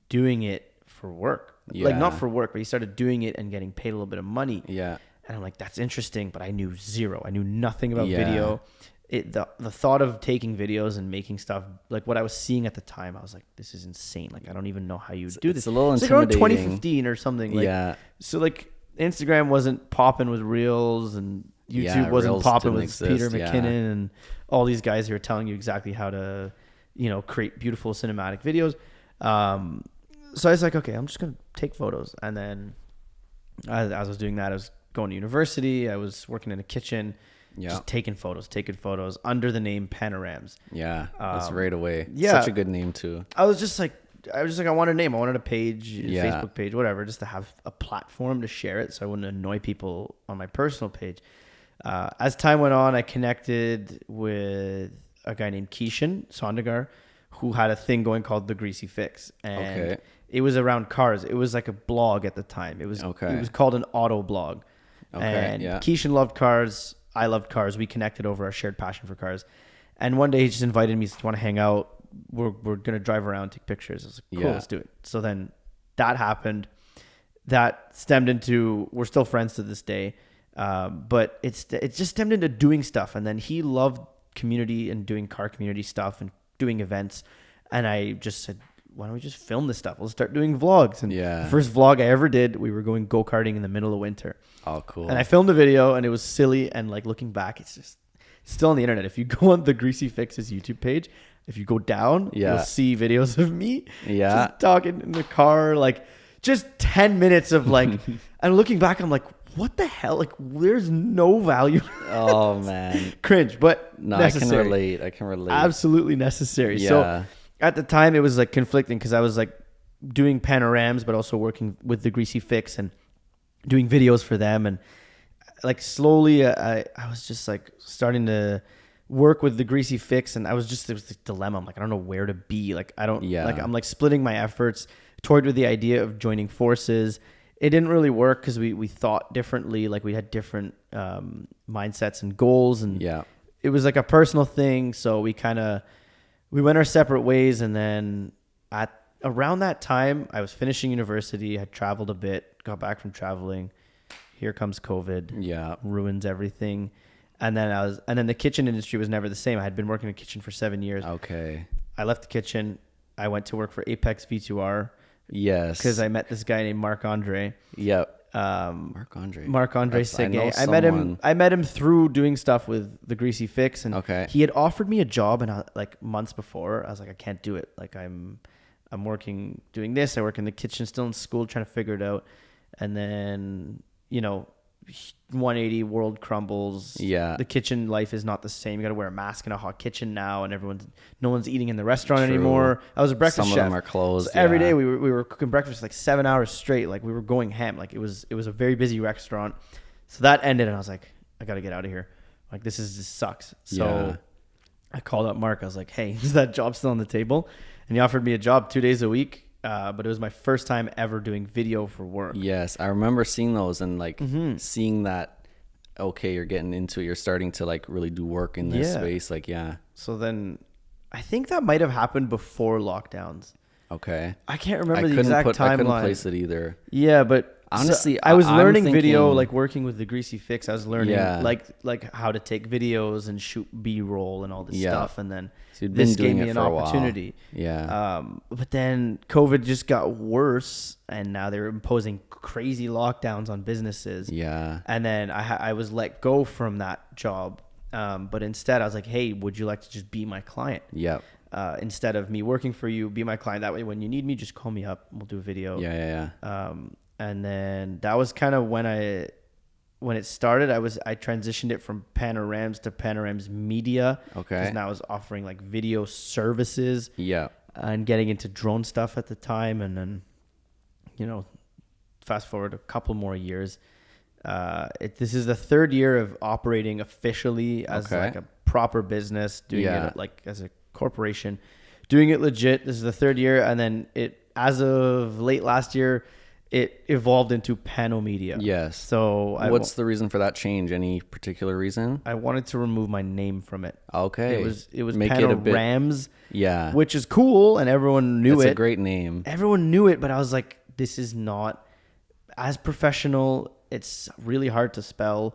doing it for work. Like not for work, but he started doing it and getting paid a little bit of money. And I'm like, that's interesting, but I knew zero. I knew nothing about video. The thought of taking videos and making stuff, like what I was seeing at the time, I was like, this is insane. Like I don't even know how you do this. It's a little Like intimidating. around 2015 or something. Like, so like Instagram wasn't popping with Reels, and YouTube wasn't popping with Peter McKinnon and all these guys who are telling you exactly how to, create beautiful cinematic videos. So I was like, okay, I'm just going to take photos. And then as I was doing that, I was going to university. I was working in a kitchen. just taking photos under the name Panorams. Yeah, that's right away. Yeah. Such a good name too. I was just like, I wanted a name. I wanted a page, Facebook page, whatever, just to have a platform to share it so I wouldn't annoy people on my personal page. As time went on, I connected with a guy named Keishan Sondegar, who had a thing going called The Greasy Fix. And it was around cars. It was like a blog at the time. It was called an auto blog. And Keishan loved cars. I loved cars. We connected over our shared passion for cars. And one day he just invited me to want to hang out. We're going to drive around, take pictures. I was like, cool, let's do it. So then that happened. That stemmed into, we're still friends to this day. But it just stemmed into doing stuff. And then he loved community and doing car community stuff and doing events. And I just said, why don't we just film this stuff? We'll start doing vlogs. And the first vlog I ever did, we were going go-karting in the middle of winter. Oh, cool. And I filmed a video and it was silly. And like looking back, it's still on the internet. If you go on the Greasy Fix's YouTube page, if you go down, you'll see videos of me just talking in the car, like just 10 minutes of like, and looking back, I'm like, what the hell? Like, there's no value. Oh man, cringe, but no, necessary. I can relate. Absolutely necessary. So at the time, it was like conflicting because I was like doing Panorams, but also working with the Greasy Fix and doing videos for them. And like slowly, I was just like starting to work with the Greasy Fix, and there was this dilemma. I'm like, I don't know where to be. Like, I don't like. I'm like splitting my efforts. Toyed with the idea of joining forces. It didn't really work because we thought differently. Like we had different mindsets and goals, and it was like a personal thing. So we went our separate ways. And then at around that time, I was finishing university. I had traveled a bit, got back from traveling. Here comes COVID. Ruins everything. And then the kitchen industry was never the same. I had been working in a kitchen for 7 years. Okay. I left the kitchen. I went to work for Apex V2R. Yes. Because I met this guy named Marc-Andre. Yep. Marc-Andre Seguin. I met him through doing stuff with the Greasy Fix, and he had offered me a job, and like months before, I was like, I can't do it. Like I'm working doing this. I work in the kitchen, still in school, trying to figure it out. And then 180 world crumbles. The kitchen life is not the same. You got to wear a mask in a hot kitchen now, and no one's eating in the restaurant anymore. I was a breakfast chef. Some of them are closed. So every day we were cooking breakfast like 7 hours straight. Like we were going ham. Like it was a very busy restaurant. So that ended, and I was like, I got to get out of here. Like this sucks. So I called up Mark. I was like, hey, is that job still on the table? And he offered me a job 2 days a week. But it was my first time ever doing video for work. Yes, I remember seeing those and like seeing that. Okay, you're getting into it. You're starting to like really do work in this space. Like, So then, I think that might have happened before lockdowns. Okay. I can't remember the exact timeline. I couldn't place it either. Yeah, but honestly, I was learning video, like working with the Greasy Fix. I was learning like how to take videos and shoot B-roll and all this stuff. And then this gave me an opportunity. But then COVID just got worse, and now they're imposing crazy lockdowns on businesses. And then I was let go from that job. But instead I was like, hey, would you like to just be my client? Instead of me working for you, be my client. That way, when you need me, just call me up. We'll do a video. And then that was kind of when it started. I transitioned it from Panorams to Panorams Media. Because now I was offering like video services. And getting into drone stuff at the time. And then, fast forward a couple more years. This is the third year of operating officially as like a proper business, doing it like as a corporation, doing it legit. This is the third year, and then as of late last year, it evolved into Pano Media. So what's the reason for that change? Any particular reason? I wanted to remove my name from it. It was Make Panorams, which is cool, and everyone knew it. It's a great name. Everyone knew it, but I was like, this is not as professional. It's really hard to spell.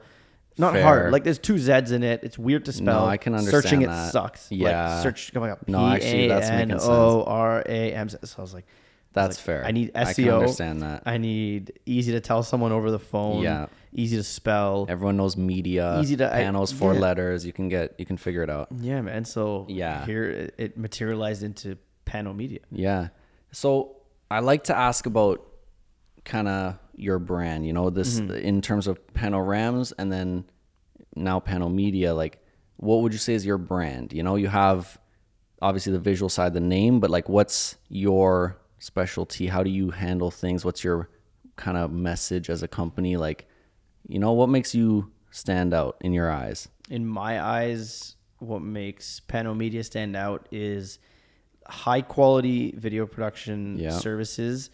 Not hard. Like there's 2 Z's in it. It's weird to spell. No, I can understand Searching that. It sucks. Like search coming up. No, actually, that's making sense. P-A-N-O-R-A-M. So I was like, that's fair. I need SEO. I can understand that. I need easy to tell someone over the phone. Easy to spell. Everyone knows media. Easy to panels, 4 letters. You can figure it out. Yeah, man. So here it materialized into Pano Media. So I like to ask about kind of your brand, this in terms of Panorams, and then now Panel Media, like what would you say is your brand? You know, you have obviously the visual side, the name, but like what's your specialty? How do you handle things? What's your kind of message as a company? Like, you know, what makes you stand out in your eyes? In my eyes, what makes Pano Media stand out is high quality video production services,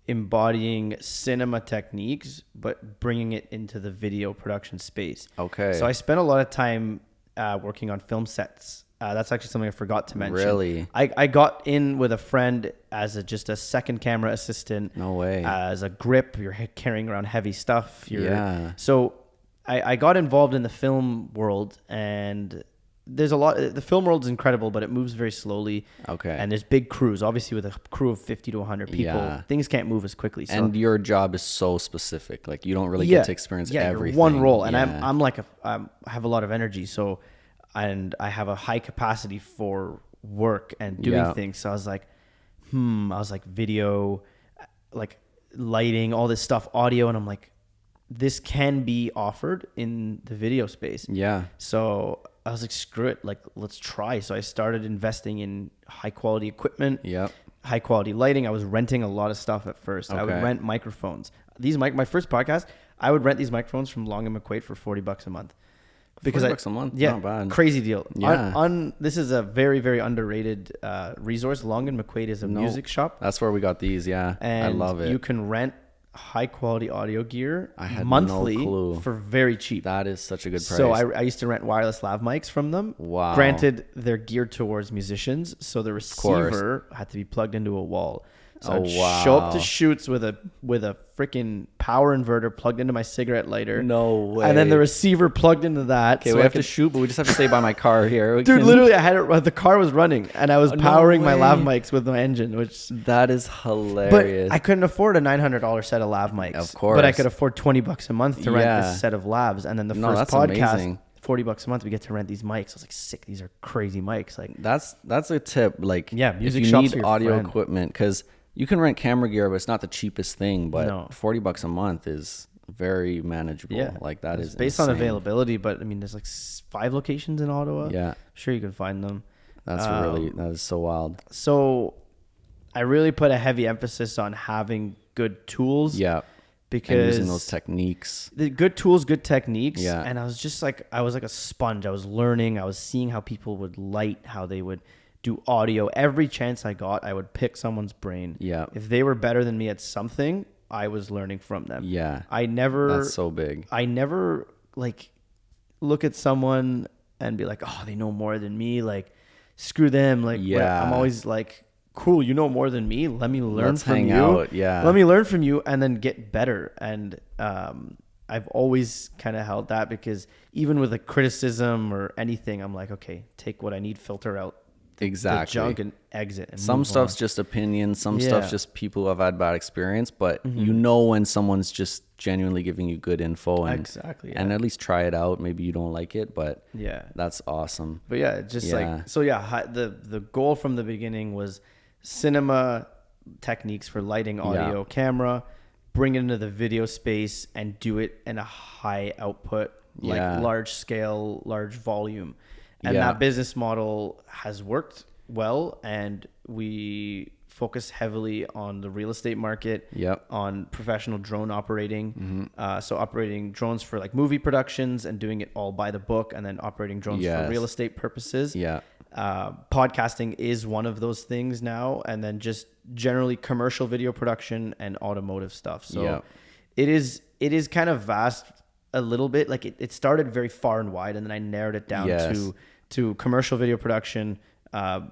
embodying cinema techniques, but bringing it into the video production space. Okay. So I spent a lot of time working on film sets. That's actually something I forgot to mention. Really? I got in with a friend as just a second camera assistant. No way. As a grip, you're carrying around heavy stuff. So I got involved in the film world, and there's a lot. The film world is incredible, but it moves very slowly. Okay. And there's big crews. Obviously, with a crew of 50 to 100 people, things can't move as quickly. So. And your job is so specific. Like you don't really get to experience everything. One role, and I'm like I have a lot of energy, so. And I have a high capacity for work and doing things. So I was like, video, like lighting, all this stuff, audio. And I'm like, this can be offered in the video space. Yeah. So I was like, screw it. Like, let's try. So I started investing in high quality equipment, high quality lighting. I was renting a lot of stuff at first. Okay. I would rent microphones. My first podcast, I would rent these microphones from Long and McQuaid for $40 a month. Because $40 a month, not bad. Crazy deal. Yeah. This is a very, very underrated resource. Long and McQuaid is a music shop. That's where we got these, and I love it. You can rent high quality audio gear monthly for very cheap. That is such a good price. So I used to rent wireless lav mics from them. Wow. Granted, they're geared towards musicians, so the receiver had to be plugged into a wall. So I'd show up to shoots with a freaking power inverter plugged into my cigarette lighter. No way. And then the receiver plugged into that. Okay, so we have to shoot, but we just have to stay by my car here. Dude, literally, I had it. The car was running, and I was powering my lav mics with my engine, which that is hilarious. But I couldn't afford a $900 set of lav mics. Of course, but I could afford $20 a month to rent this set of lavs, and then the first podcast. Amazing. $40 a month, we get to rent these mics. I was like, sick. These are crazy mics. Like that's a tip. Like music if you shops need audio equipment, because you can rent camera gear, but it's not the cheapest thing. But $40 a month is very manageable. Yeah. Like that is based on availability. But I mean, there's like 5 locations in Ottawa. Yeah, I'm sure you can find them. That is so wild. So I really put a heavy emphasis on having good tools. Yeah. Because and using those techniques, the good tools, good techniques. Yeah. And I was just like, I was like a sponge. I was learning. I was seeing how people would light, how they would do audio. Every chance I got, I would pick someone's brain. Yeah. If they were better than me at something, I was learning from them. Yeah. That's so big. I never like look at someone and be like, oh, they know more than me. Like, screw them. Like, I'm always like, cool, you know more than me. Let me learn from you. Let me learn from you and then get better. And I've always kind of held that, because even with a criticism or anything, I'm like, okay, take what I need, filter out the junk and exit. And some stuff's just opinion. Some stuff's just people who have had bad experience. But you know when someone's just genuinely giving you good info. And, and at least try it out. Maybe you don't like it, but that's awesome. But the goal from the beginning was cinema techniques for lighting, audio, camera, bring it into the video space and do it in a high output, large scale, large volume. And that business model has worked well, and we focus heavily on the real estate market, on professional drone operating. So operating drones for like movie productions and doing it all by the book, and then operating drones for real estate purposes. Podcasting is one of those things now, and then just generally commercial video production and automotive stuff. So it is kind of vast a little bit. Like it started very far and wide, and then I narrowed it down to commercial video production,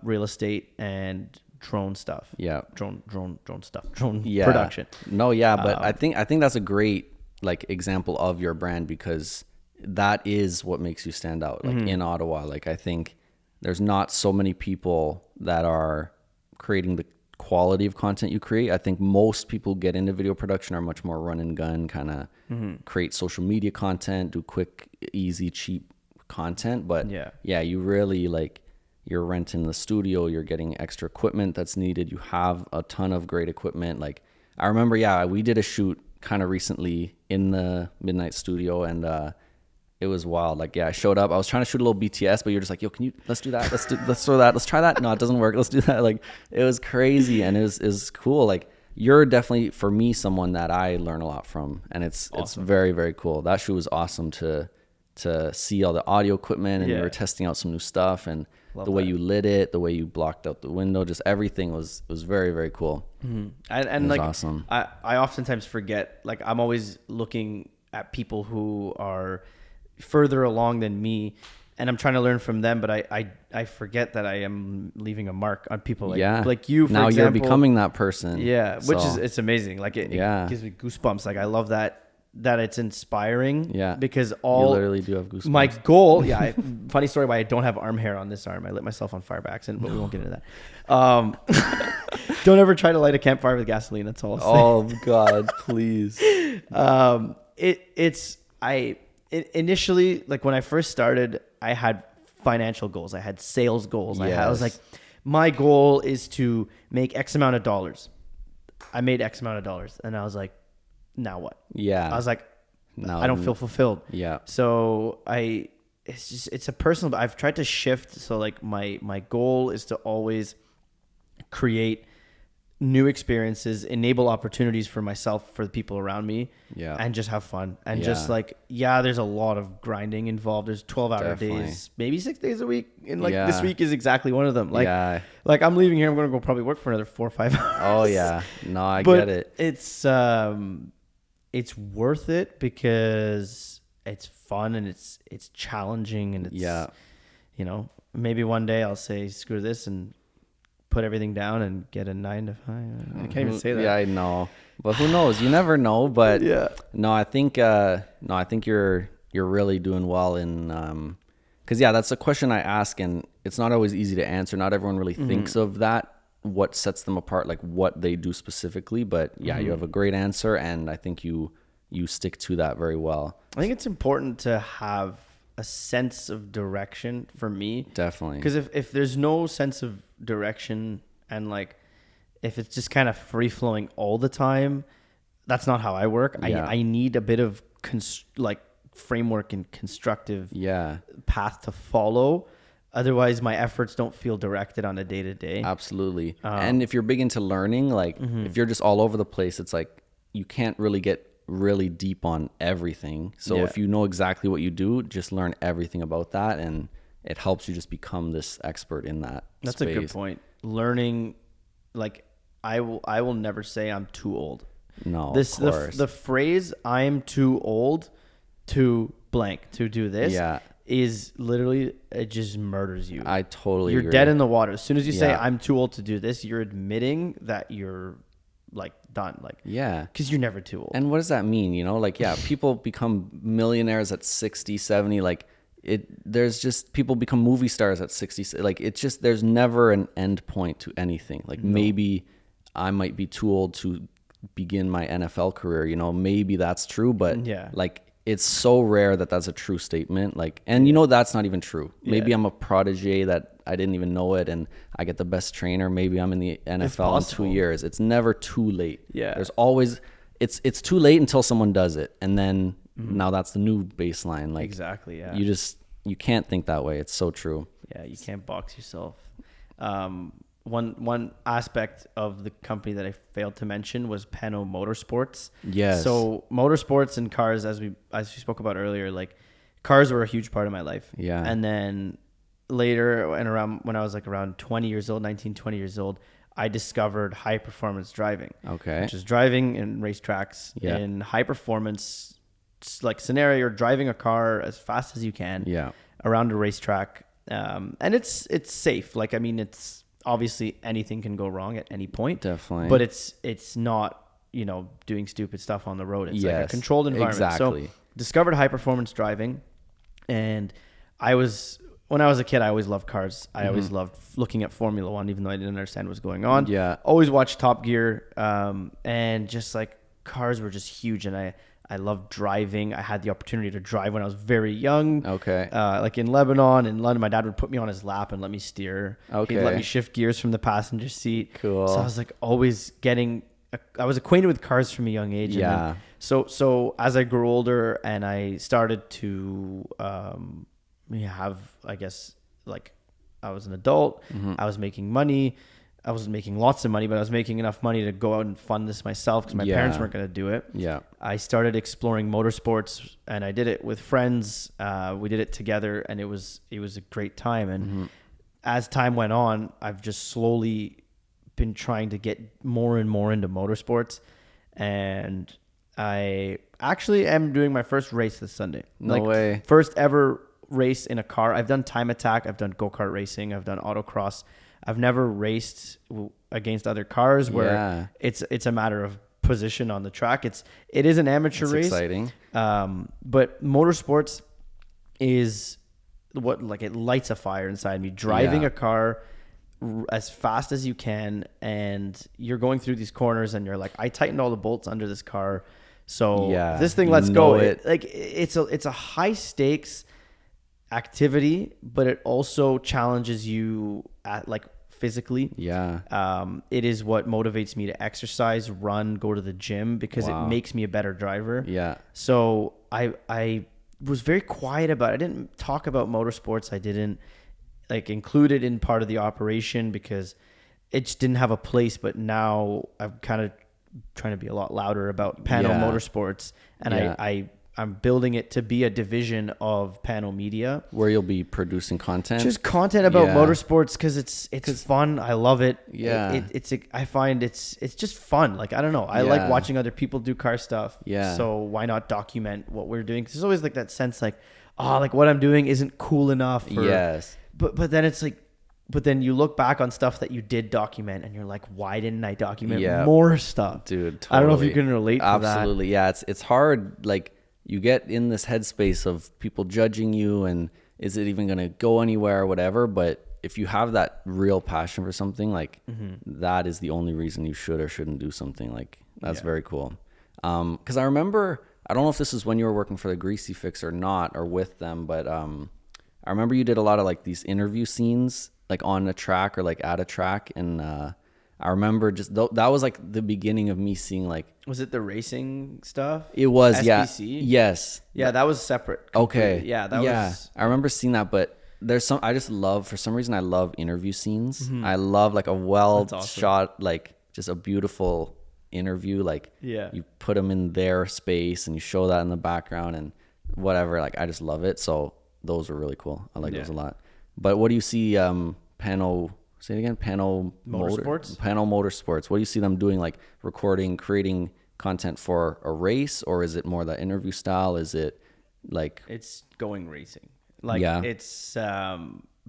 real estate, and drone stuff. Drone production. But I think that's a great like example of your brand, because that is what makes you stand out. Like in Ottawa, like I think there's not so many people that are creating the quality of content you create. I think most people get into video production are much more run and gun, kind of create social media content, do quick, easy, cheap content. But you really like, you're renting the studio, you're getting extra equipment that's needed. You have a ton of great equipment. Like I remember, we did a shoot kind of recently in the Midnight Studio, and it was wild. Like, yeah, I showed up. I was trying to shoot a little BTS, but you're just like, yo, let's do that. Let's throw that. Let's try that. No, it doesn't work. Let's do that. Like, it was crazy. And it was cool. Like, you're definitely, for me, someone that I learn a lot from. And it's very, very cool. That shoot was awesome to see all the audio equipment, and you were testing out some new stuff, and the way you lit it, the way you blocked out the window, just everything was very, very cool. Mm-hmm. And like, awesome. I oftentimes forget, like, I'm always looking at people who are further along than me, and I'm trying to learn from them, but I forget that I am leaving a mark on people like you, for now example. You're becoming that person. Yeah, which is, it's amazing. Like, it gives me goosebumps. Like, I love that it's inspiring. Yeah, because you literally do have goosebumps. My goal, funny story why I don't have arm hair on this arm. I lit myself on fire by accident, but we won't get into that. Don't ever try to light a campfire with gasoline. That's all I'll say. Oh God, please. Initially, like, when I first started, I had financial goals. I had sales goals. I was like, my goal is to make X amount of dollars. I made X amount of dollars, and I was like, now what? Yeah. I was like, no, I don't feel fulfilled. Yeah. So it's a personal, I've tried to shift. So, like, my goal is to always create new experiences, enable opportunities for myself, for the people around me, and just have fun. And just like, there's a lot of grinding involved. There's 12-hour days, maybe 6 days a week. And like, this week is exactly one of them. Like, like, I'm leaving here. I'm going to go probably work for another 4 or 5 hours. Oh yeah. No, I get it. It's worth it because it's fun, and it's challenging, and it's, you know, maybe one day I'll say, screw this, and put everything down and get a 9 to 5. I can't even say that. Yeah, I know, but who knows? You never know. But no, I think you're really doing well in, because that's a question I ask, and it's not always easy to answer. Not everyone really thinks of that, what sets them apart, like what they do specifically. But you have a great answer, and I think you stick to that very well. I think it's important to have a sense of direction, for me. Definitely. Because if there's no sense of direction, and like, if it's just kind of free flowing all the time, that's not how I work. I need a bit of framework and constructive path to follow. Otherwise, my efforts don't feel directed on a day to day. Absolutely. And if you're big into learning, like if you're just all over the place, it's like you can't really get really deep on everything. So if you know exactly what you do, just learn everything about that, and it helps you just become this expert in that. That's space. a good point. Learning, like, I will never say I'm too old. No, of course. The phrase "I'm too old to blank to do this" is literally, it just murders you. I totally You're agree. Dead in the water. As soon as you say I'm too old to do this, you're admitting that you're like done. Like, because you're never too old. And what does that mean? You know, like, people become millionaires at 60, 70. Like, there's just, people become movie stars at 60. Like, it's just, there's never an end point to anything. Like, maybe I might be too old to begin my NFL career, you know, maybe that's true, but like, it's so rare that that's a true statement. Like, and you know, that's not even true. Maybe I'm a prodigy that I didn't even know it, and I get the best trainer. Maybe I'm in the NFL in 2 years. It's never too late. There's always, it's too late until someone does it. And then now that's the new baseline. Like, exactly. You can't think that way. It's so true. Yeah. You can't box yourself. One aspect of the company that I failed to mention was Pano Motorsports. Yes. So motorsports and cars, as we spoke about earlier, like, cars were a huge part of my life. Yeah. And then later, and around when I was like around 20 years old, 19, 20 years old, I discovered high performance driving. Okay. Which is driving in racetracks in high performance, like, scenario. You're driving a car as fast as you can around a racetrack. And it's safe. Like, I mean, it's, obviously anything can go wrong at any point. Definitely. But it's not, you know, doing stupid stuff on the road. It's like a controlled environment. Exactly. So discovered high performance driving, and when I was a kid, I always loved cars. I always loved looking at Formula One, even though I didn't understand what was going on. Yeah. Always watched Top Gear, and just like, cars were just huge, and I loved driving. I had the opportunity to drive when I was very young. Okay. Like in Lebanon and London, my dad would put me on his lap and let me steer. Okay. He'd let me shift gears from the passenger seat. Cool. So I was like always I was acquainted with cars from a young age. Yeah. And then So as I grew older and I started to have, I guess, like, I was an adult, I was making money. I wasn't making lots of money, but I was making enough money to go out and fund this myself because my parents weren't going to do it. Yeah. I started exploring motorsports, and I did it with friends. We did it together, and it was a great time. And as time went on, I've just slowly been trying to get more and more into motorsports. And I actually am doing my first race this Sunday. No way. First ever race in a car. I've done time attack. I've done go-kart racing. I've done autocross. I've never raced against other cars where it's a matter of position on the track. It is an amateur race. Exciting. But motorsports is what, like, it lights a fire inside me. Driving a car as fast as you can, and you're going through these corners, and you're like, I tightened all the bolts under this car, so this thing lets go. It's a high stakes activity, but it also challenges you at, like, physically. It is what motivates me to exercise, run, go to the gym, because it makes me a better driver. So I was very quiet about it. I didn't talk about motorsports. I didn't, like, include it in part of the operation because it just didn't have a place. But now I'm kind of trying to be a lot louder about panel motorsports, and I'm building it to be a division of Panel Media, where you'll be producing content, just content about motorsports, because it's fun. I love it. I find it's just fun. Like, I don't know. I like watching other people do car stuff. So why not document what we're doing? 'Cause there's always, like, that sense, like, like, what I'm doing isn't cool enough. But then it's like, but then you look back on stuff that you did document, and you're like, why didn't I document more stuff, dude? Totally. I don't know if you can relate to that. Absolutely. Yeah, it's hard. Like, you get in this headspace of people judging you, and is it even going to go anywhere or whatever. But if you have that real passion for something, like, that is the only reason you should or shouldn't do something. Like, that's very cool. Because I remember, I don't know if this is when you were working for the Greasy Fix or not, or with them, but I remember you did a lot of, like, these interview scenes, like, on a track or, like, at a track. And I remember just that was, like, the beginning of me seeing, like, was it the racing stuff? It was, SBC? Yes. Yeah, that was separate. Completely. Okay. Yeah, that was. I remember seeing that, but there's some, I just love, for some reason, I love interview scenes. I love, like, a shot, like, just a beautiful interview. Like, you put them in their space and you show that in the background and whatever. Like, I just love it. So those were really cool. I like those a lot. But what do you see, say it again, Panel Motorsports. What do you see them doing, like, recording, creating content for a race, or is it more the interview style? Is it, like, it's going racing? Like, it's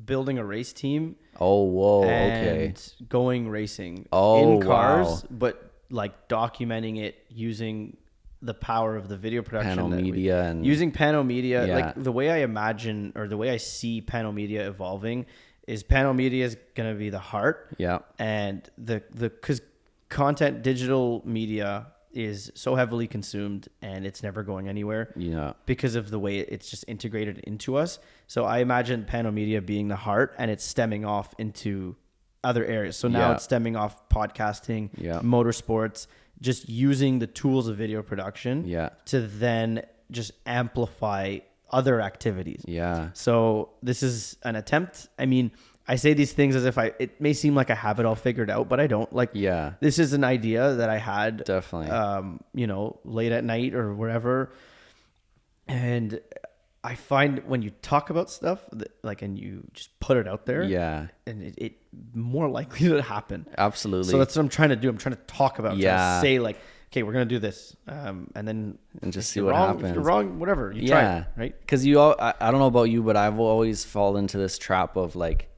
building a race team. Oh, whoa, and going racing in cars, but, like, documenting it using the power of the video production, Panel Media, and using Panel Media. Like, the way I imagine, or the way I see Panel Media evolving, is Panel Media is going to be the heart. And because content, digital media is so heavily consumed, and it's never going anywhere. Because of the way it's just integrated into us. So I imagine Panel Media being the heart, and it's stemming off into other areas. So now it's stemming off podcasting, motorsports, just using the tools of video production to then just amplify other activities. So this is an attempt. I mean, I say these things as if it may seem like I have it all figured out, but I don't. Like, this is an idea that I had, definitely, late at night or wherever. And I find when you talk about stuff and you just put it out there, and it more likely to happen. Absolutely. So that's what I'm trying to do. I'm trying to talk about, trying to say, like, okay, we're going to do this. And just see what happens. If you're wrong, whatever, you try it, right? Because I don't know about you, but I've always fallen into this trap of, like,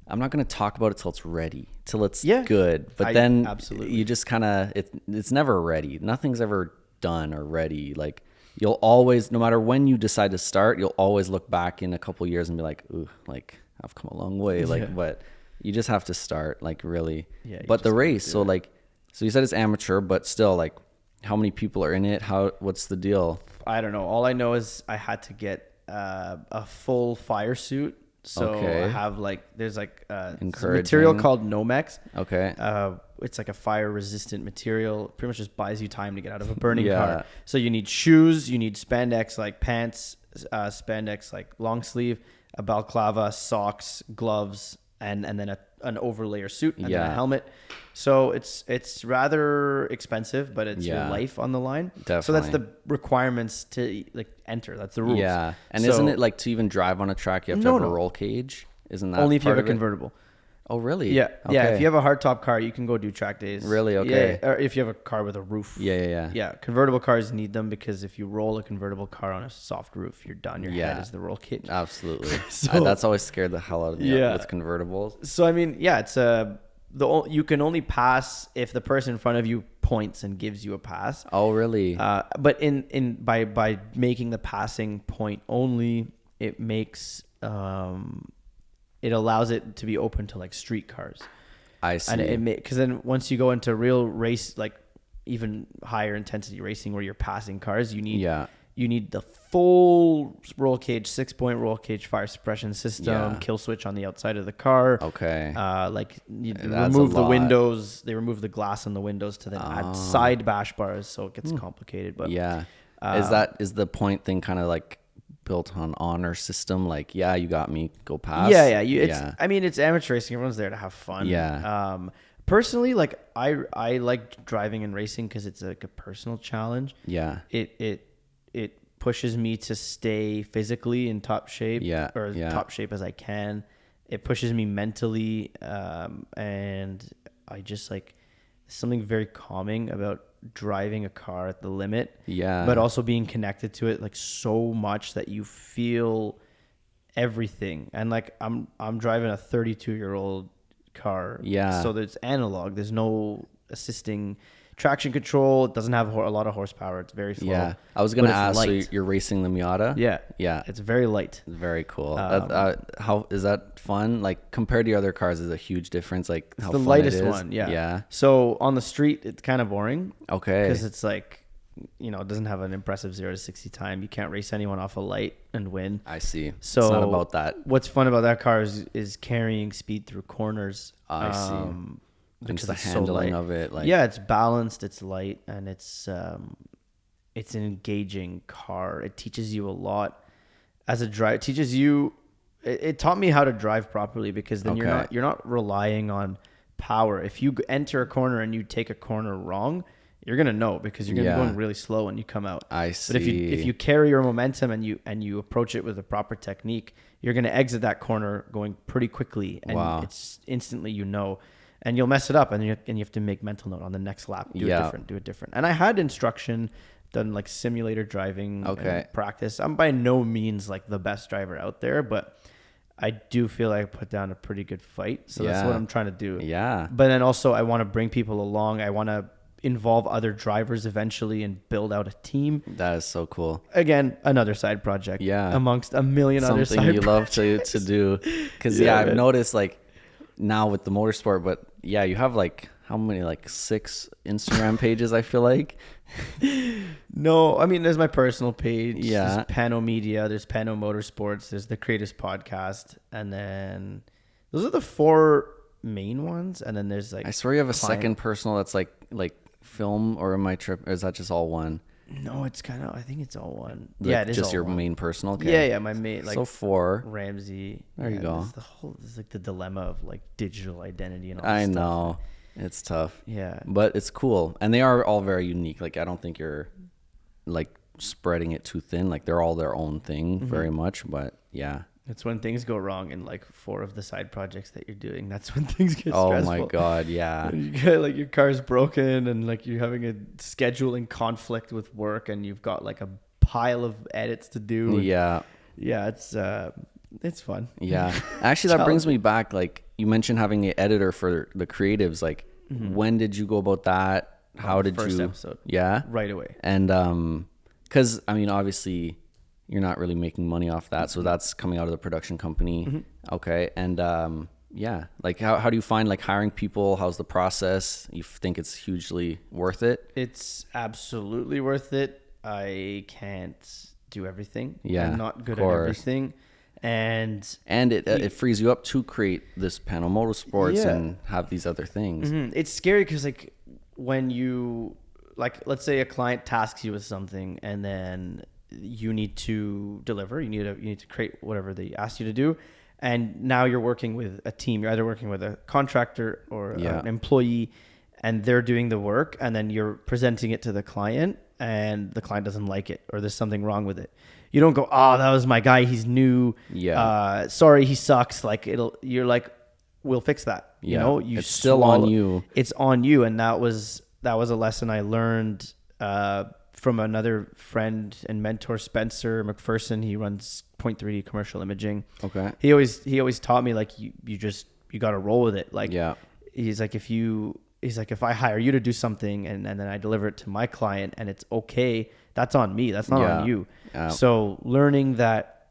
I'm not going to talk about it till it's ready, till it's good. But then you just kind of, it's never ready. Nothing's ever done or ready. Like, you'll always, no matter when you decide to start, you'll always look back in a couple years and be like, ooh, like, I've come a long way. Like, but you just have to start, like, really. But the race, so you said it's amateur, but still, like, how many people are in it? What's the deal? I don't know. All I know is I had to get a full fire suit. So I have, like, there's, like, some material called Nomex. it's like a fire resistant material. Pretty much just buys you time to get out of a burning car. So you need shoes, you need spandex like pants, spandex like long sleeve, a balaclava, socks, gloves, and then an overlayer suit and then a helmet. So it's rather expensive, but it's your life on the line. Definitely. So that's the requirements to like enter. That's the rules. Yeah. And isn't it like to even drive on a track you have to have a roll cage? Isn't that only if you have a part of it? convertible? Oh, really? Yeah. Okay. Yeah. If you have a hardtop car, you can go do track days. Really? Okay. Yeah. Or if you have a car with a roof. Yeah. Convertible cars need them because if you roll a convertible car on a soft roof, you're done. Your head is the roll cage. Absolutely. So, that's always scared the hell out of me with convertibles. So, I mean, it's you can only pass if the person in front of you points and gives you a pass. Oh, really? But by making the passing point only, it makes it allows it to be open to like street cars. I see. And because then once you go into real race, like even higher intensity racing where you're passing cars, you need the full roll cage, 6-point roll cage fire suppression system, kill switch on the outside of the car. Okay. Like you remove the windows, they remove the glass on the windows to then add side bash bars, so it gets complicated. But is the point thing kind of like built on honor system? Like, you got me, go pass. I mean, it's amateur racing. Everyone's there to have fun. Personally, like I like driving and racing because it's like a personal challenge. It pushes me to stay physically in top shape, top shape as I can. It pushes me mentally, and I just like something very calming about driving a car at the limit. But also being connected to it like so much that you feel everything. And like I'm driving a 32-year-old car. So there's analog. There's no assisting traction control. It doesn't have a lot of horsepower. It's very slow. I was gonna ask. So you're racing the Miata? Yeah. It's very light. Very cool. How is that fun? Like compared to other cars, is a huge difference. Like how the fun lightest it is. one. Yeah. So on the street, it's kind of boring. Okay. Because it's like, it doesn't have an impressive 0 to 60 time. You can't race anyone off a light and win. I see. So it's not about that. What's fun about that car is carrying speed through corners. I see. Because the handling of it, like it's balanced, it's light, and it's an engaging car. It teaches you a lot as a driver. It taught me how to drive properly because then you're not relying on power. If you enter a corner and you take a corner wrong, you're gonna know because you're gonna be going really slow when you come out. I see. But if you carry your momentum and you approach it with the proper technique, you're gonna exit that corner going pretty quickly, and it's instantly and you'll mess it up, and you have to make mental note on the next lap. Do it different. And I had instruction, done like simulator driving and practice. I'm by no means like the best driver out there, but I do feel like I put down a pretty good fight. So that's what I'm trying to do. Yeah. But then also I want to bring people along. I want to involve other drivers eventually and build out a team. That is so cool. Again, another side project. Amongst a million other side something you projects. love to do. Because I've noticed like now with the motorsport, but you have like how many, like 6 Instagram pages, I feel like. No, I mean, there's my personal page. There's Pano Media, there's Pano Motorsports, there's the Creators Podcast, and then those are the 4 main ones. And then there's like, I swear you have a second personal that's like film, or am I trip? Or is that just all one? No, it's kind of, I think it's all one. Like, it is just all your one. main personal. Okay. Yeah, my main, like, so 4 Ramzi. There you go. It's like the dilemma of like digital identity and all I this know stuff. It's tough. Yeah, but it's cool, and they are all very unique. Like I don't think you're like spreading it too thin. Like they're all their own thing, very much. But it's when things go wrong in like 4 of the side projects that you're doing. That's when things get oh stressful. my god, yeah. You get like your car's broken and like you're having a scheduling conflict with work and you've got like a pile of edits to do. It's fun. Yeah, actually, that brings me back. Like you mentioned having an editor for the creatives. Like when did you go about that? How did first you? Episode. Yeah, right away. And because I mean, obviously, you're not really making money off that, so that's coming out of the production company. Okay, and like how do you find like hiring people? How's the process? You think it's hugely worth it? It's absolutely worth it. I can't do everything. Yeah, I'm not good at everything. And it frees you up to create this panel motorsports Yeah. and have these other things. It's scary because like when you like, let's say a client tasks you with something and then you need to deliver, you need to create whatever they asked you to do. And now you're working with a team. You're either working with a contractor or an employee, and they're doing the work, and then you're presenting it to the client, and the client doesn't like it, or there's something wrong with it. You don't go, oh, that was my guy. He's new. Yeah. Sorry, he sucks. Like you're like, we'll fix that. Yeah. You know, It's still on you. It's on you. And that was a lesson I learned from another friend and mentor, Spencer McPherson. He runs Point 3D commercial imaging. Okay. He always taught me like you got to roll with it. Like he's like if I hire you to do something and then I deliver it to my client and it's okay, that's on me. That's not on you. So learning that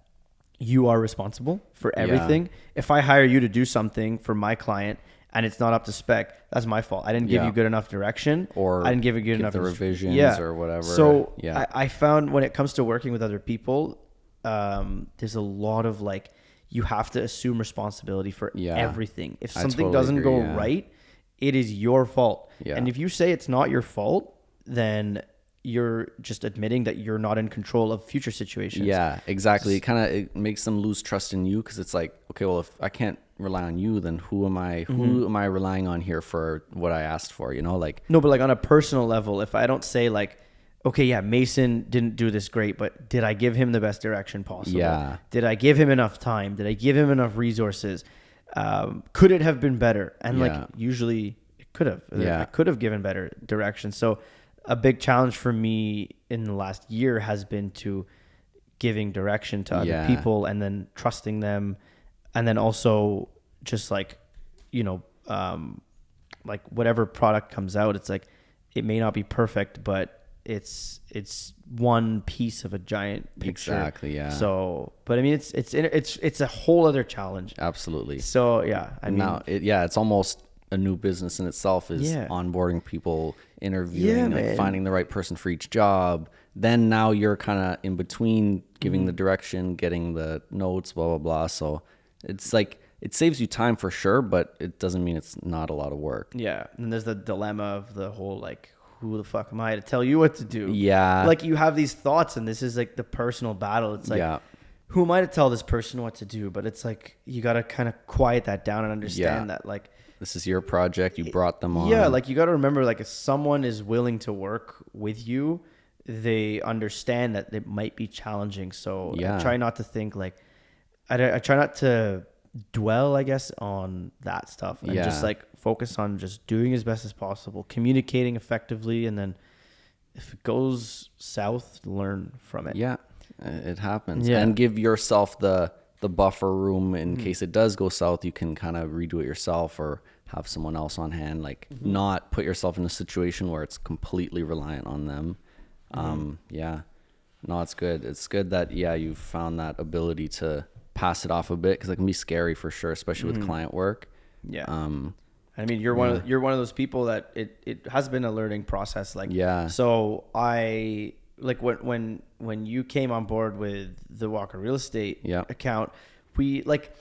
you are responsible for everything. If I hire you to do something for my client and it's not up to spec, that's my fault. I didn't give you good enough direction, or I didn't give you good enough revisions or whatever. So I found when it comes to working with other people, there's a lot of like, you have to assume responsibility for everything. If something doesn't go right, it is your fault. And if you say it's not your fault, then you're just admitting that you're not in control of future situations. Yeah, exactly. It makes them lose trust in you, because it's like, okay, well, if I can't rely on you, then who am I relying on here for what I asked for, you know? Like, no, but like on a personal level, if I don't say like, okay, yeah, Mason didn't do this great, but did I give him the best direction possible? Yeah. Did I give him enough time? Did I give him enough resources? Could it have been better? And like usually it could have. I could have given better direction. So a big challenge for me in the last year has been to giving direction to other people and then trusting them. And then also just like, you know, like whatever product comes out, it's like, it may not be perfect, but it's one piece of a giant picture. Exactly. Yeah. So, but I mean, it's a whole other challenge. Absolutely. So yeah, I mean, now it's almost a new business in itself, is onboarding people, interviewing, like finding the right person for each job. Then now you're kind of in between giving the direction, getting the notes, blah, blah, blah. So it's like, it saves you time for sure, but it doesn't mean it's not a lot of work. Yeah. And there's the dilemma of the whole, like, who the fuck am I to tell you what to do? Yeah. Like, you have these thoughts, and this is like the personal battle. It's like, who am I to tell this person what to do? But it's like, you got to kind of quiet that down and understand that, like, this is your project. You brought them on. Yeah. Like, you got to remember, like, if someone is willing to work with you, they understand that it might be challenging. So I try not to think like, I try not to dwell, I guess, on that stuff, and just like focus on just doing as best as possible, communicating effectively, and then if it goes south, learn from it. Yeah, it happens. And give yourself the buffer room in case it does go south. You can kind of redo it yourself, or have someone else on hand. Like, not put yourself in a situation where it's completely reliant on them. No, it's good. It's good that you've found that ability to pass it off a bit, because it can be scary for sure, especially with client work. I mean, you're one of those people that it has been a learning process. Like, so I like when you came on board with the Walker Real Estate account, we like,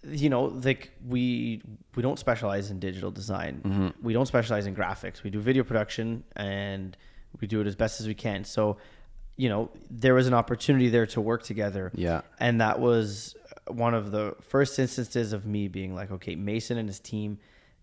you know, like we don't specialize in digital design. We don't specialize in graphics. We do video production, and we do it as best as we can. So, you know, there was an opportunity there to work together. And that was one of the first instances of me being like, okay, Mason and his team,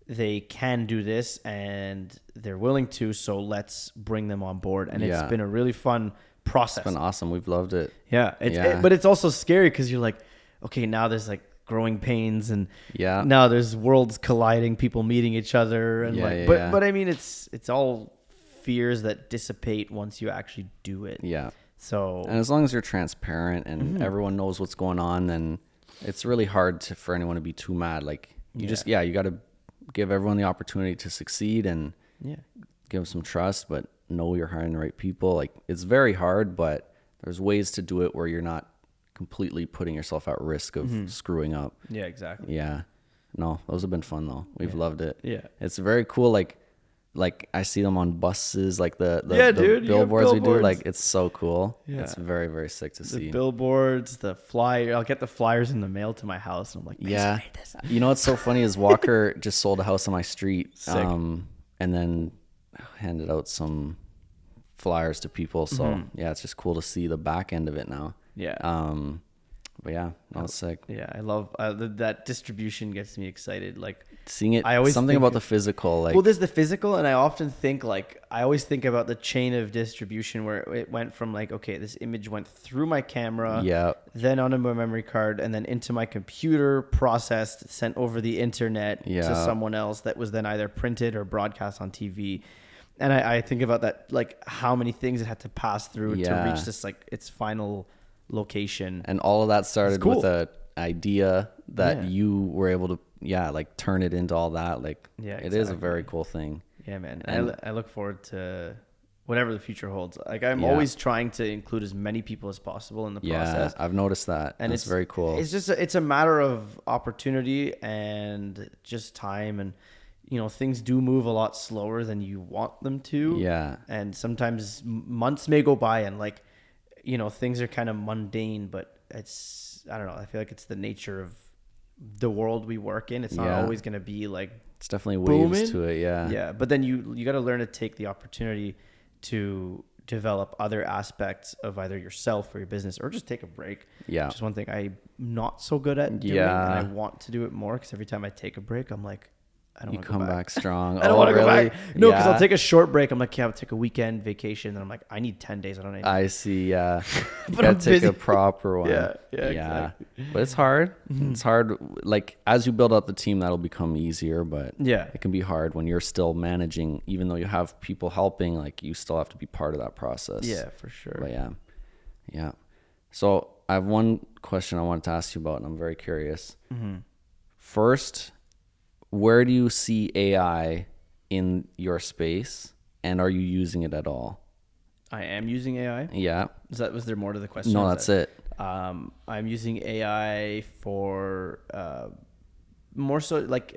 they can do this and they're willing to, so let's bring them on board. And it's been a really fun process. It's been awesome. We've loved it. But it's also scary, because you're like, okay, now there's like growing pains, and now there's worlds colliding, people meeting each other, and but I mean, it's all fears that dissipate once you actually do it. So, and as long as you're transparent and everyone knows what's going on, then it's really hard for anyone to be too mad. Like, you just you got to give everyone the opportunity to succeed, and give them some trust, but know you're hiring the right people. Like, it's very hard, but there's ways to do it where you're not completely putting yourself at risk of screwing up. Exactly. No, those have been fun though. We've loved it. It's very cool. Like, like I see them on buses, like the dude, billboards we do. billboards. Like it's so cool. Yeah. It's very, very sick to The see. billboards, the flyer. I'll get the flyers in the mail to my house, and I'm like, Yeah. You know what's so funny is Walker just sold a house on my street, Sick. and then handed out some flyers to people. So yeah, it's just cool to see the back end of it now. Yeah. But yeah, no, it's sick. Yeah, I love that distribution gets me excited. Like Seeing it, I always something think- about the physical, like well, there's the physical, and I often think like I always think about the chain of distribution where it went from like, okay, this image went through my camera, yeah, then onto my memory card, and then into my computer, processed, sent over the internet to Yeah. someone else that was then either printed or broadcast on TV. And I think about that, like how many things it had to pass through to Yeah. reach this like its final location. and all of that started cool. with a idea that Yeah. you were able to, like turn it into all that. Like, Yeah, it is a exactly. very cool thing. Yeah, man. And- I look forward to whatever the future holds. Like I'm Yeah. always trying to include as many people as possible in the Yeah, process. I've noticed that, And it's very cool. It's just it's a matter of opportunity and just time, and things do move a lot slower than you want them to. Yeah. And sometimes months may go by and like things are kind of mundane, but it's I don't know. I feel like it's the nature of the world we work in. It's not Yeah. always going to be like It's definitely booming. waves to it. Yeah. Yeah, but then you got to learn to take the opportunity to develop other aspects of either yourself or your business, or just take a break. Yeah. Which is one thing I'm not so good at doing, Yeah. and I want to do it more because every time I take a break, I'm like, I don't You want to come go back strong. I don't Oh, want to go really? back. No, because Yeah. I'll take a short break. I'm like, yeah, I'll take a weekend vacation. Then I'm like, I need 10 days. I don't need. I see. Yeah. You But gotta I'm take busy. a proper one. Yeah, exactly. But it's hard. It's hard. Like as you build out the team, that'll become easier. But Yeah. it can be hard when you're still managing, even though you have people helping. Like you still have to be part of that process. Yeah, for sure. But yeah. So I have one question I wanted to ask you about, and I'm very curious. First, where do you see AI in your space, and are you using it at all? I am using AI. Yeah. Was there more to the question? No, Is that's that- it. I'm using AI for more so like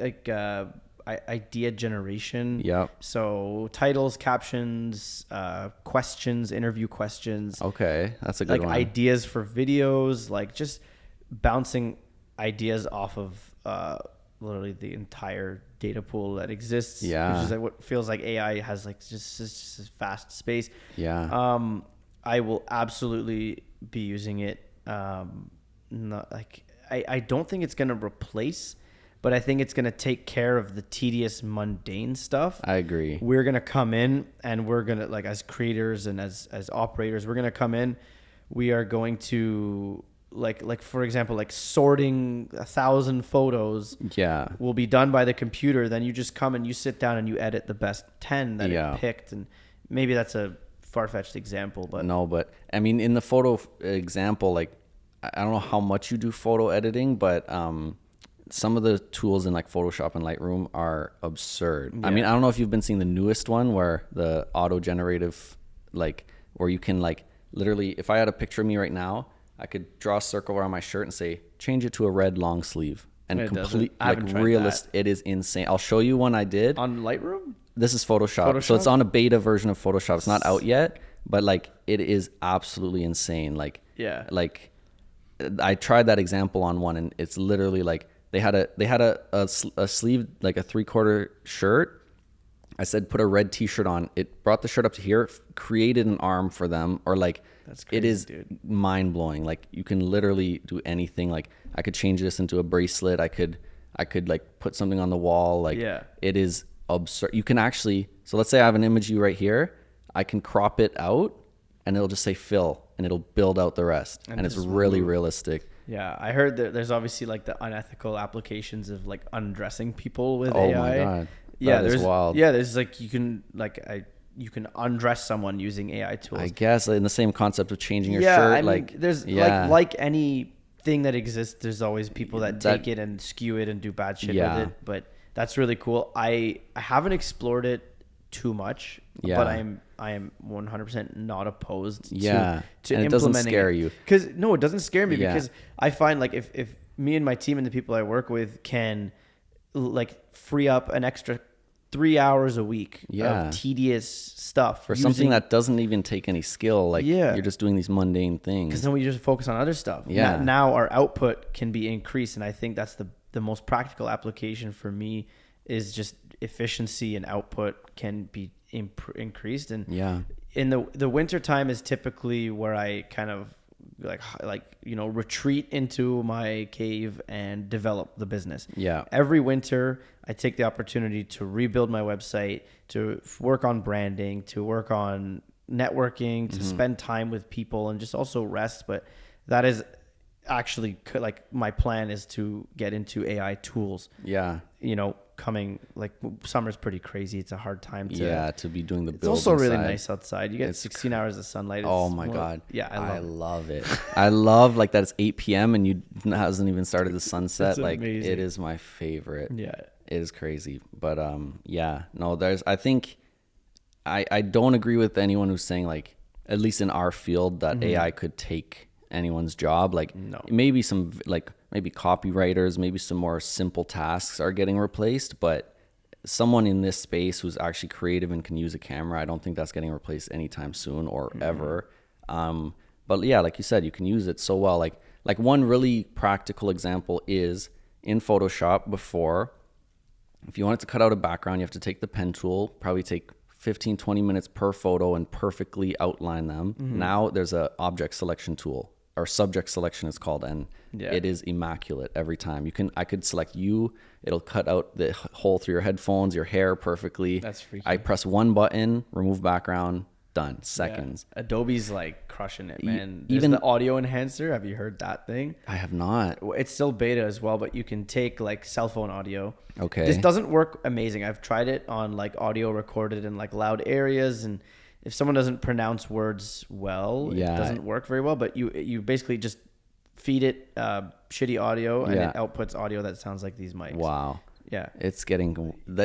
idea generation. Yep. So titles, captions, questions, interview questions, Okay, that's a good like one. ideas for videos, like just bouncing ideas off of literally the entire data pool that exists. Yeah. Which is like what feels like AI has like just this vast space. Yeah. I will absolutely be using it. Not like I don't think it's gonna replace, but I think it's gonna take care of the tedious, mundane stuff. I agree. We're gonna come in and we're gonna like as creators and as operators, we're gonna come in. We are going to like for example, like sorting 1,000 photos Yeah. will be done by the computer. Then you just come and you sit down and you edit the best 10 that Yeah. it picked. And maybe that's a far-fetched example, but No, but I mean, in the photo example, like I don't know how much you do photo editing, but some of the tools in like Photoshop and Lightroom are absurd. I mean, I don't know if you've been seeing the newest one where the auto generative, like where you can like literally, if I had a picture of me right now, I could draw a circle around my shirt and say, change it to a red long sleeve. And It doesn't. complete, I haven't like tried realist. It is insane. I'll show you one I did. on Lightroom. This is Photoshop. So it's Photoshop? on a beta version of Photoshop. It's not out yet, but like it is absolutely insane. Like, Yeah. like I tried that example on one, and it's literally like they had a sleeve, like a 3/4 shirt. I said, put a red t-shirt on. It brought the shirt up to here, created an arm for them, or like That's it crazy, is dude. mind blowing. Like you can literally do anything. Like I could change this into a bracelet. I could like put something on the wall. Like Yeah. it is absurd. You can actually, so let's say I have an image of you right here. I can crop it out and it'll just say fill and it'll build out the rest. And it's just really realistic. Yeah, I heard that there's obviously like the unethical applications of like undressing people with Oh AI. my God. Yeah, That is there's wild. Yeah, there's like you can undress someone using AI tools. I guess in the same concept of changing your yeah, shirt. I mean, like there's yeah. like anything that exists, there's always people that That- take it and skew it and do bad shit Yeah. with it. But that's really cool. I haven't explored it too much, Yeah. but I am 100% not opposed Yeah. to And it doesn't implementing scare you. Because no, it doesn't scare me Yeah. because I find like if me and my team and the people I work with can like free up an extra 3 hours a week Yeah. of tedious stuff For something that doesn't even take any skill. Like you're just doing these mundane things. Because then we just focus on other stuff. Yeah. Now our output can be increased. And I think that's the most practical application for me is just efficiency and output can be increased. And yeah. in the winter time is typically where I kind of retreat into my cave and develop the business. Yeah. Every winter I take the opportunity to rebuild my website, to work on branding, to work on networking, to spend time with people and just also rest. But that is actually like my plan is to get into AI tools. Yeah. Coming like summer's pretty crazy. It's a hard time to be doing the build. It's also really inside. Nice outside. You get 16 hours of sunlight. Oh my God. Yeah, I love it. I love like that it's 8 p.m. and it hasn't even started the sunset. Like amazing. it is my favorite. Yeah. It is crazy. But I think I don't agree with anyone who's saying like, at least in our field, that AI could take anyone's job. Like maybe maybe copywriters, maybe some more simple tasks are getting replaced, but someone in this space who's actually creative and can use a camera, I don't think that's getting replaced anytime soon or ever. But yeah, like you said, you can use it so well. Like one really practical example is in Photoshop before, if you wanted to cut out a background, you have to take the pen tool, probably take 15, 20 minutes per photo and perfectly outline them. Now there's a object selection tool, or subject selection is called, and it is immaculate every time. I could select you, it'll cut out the hole through your headphones, your hair perfectly. That's freaky. I press one button, remove background, done. Seconds. Yeah. Adobe's like crushing it, man. Even the audio enhancer, have you heard that thing? I have not. It's still beta as well, but you can take like cell phone audio. Okay. This doesn't work amazing. I've tried it on like audio recorded in like loud areas, and if someone doesn't pronounce words well, it doesn't work very well. But you basically just feed it shitty audio, and it outputs audio that sounds like these mics. Wow. Yeah, it's getting cool. And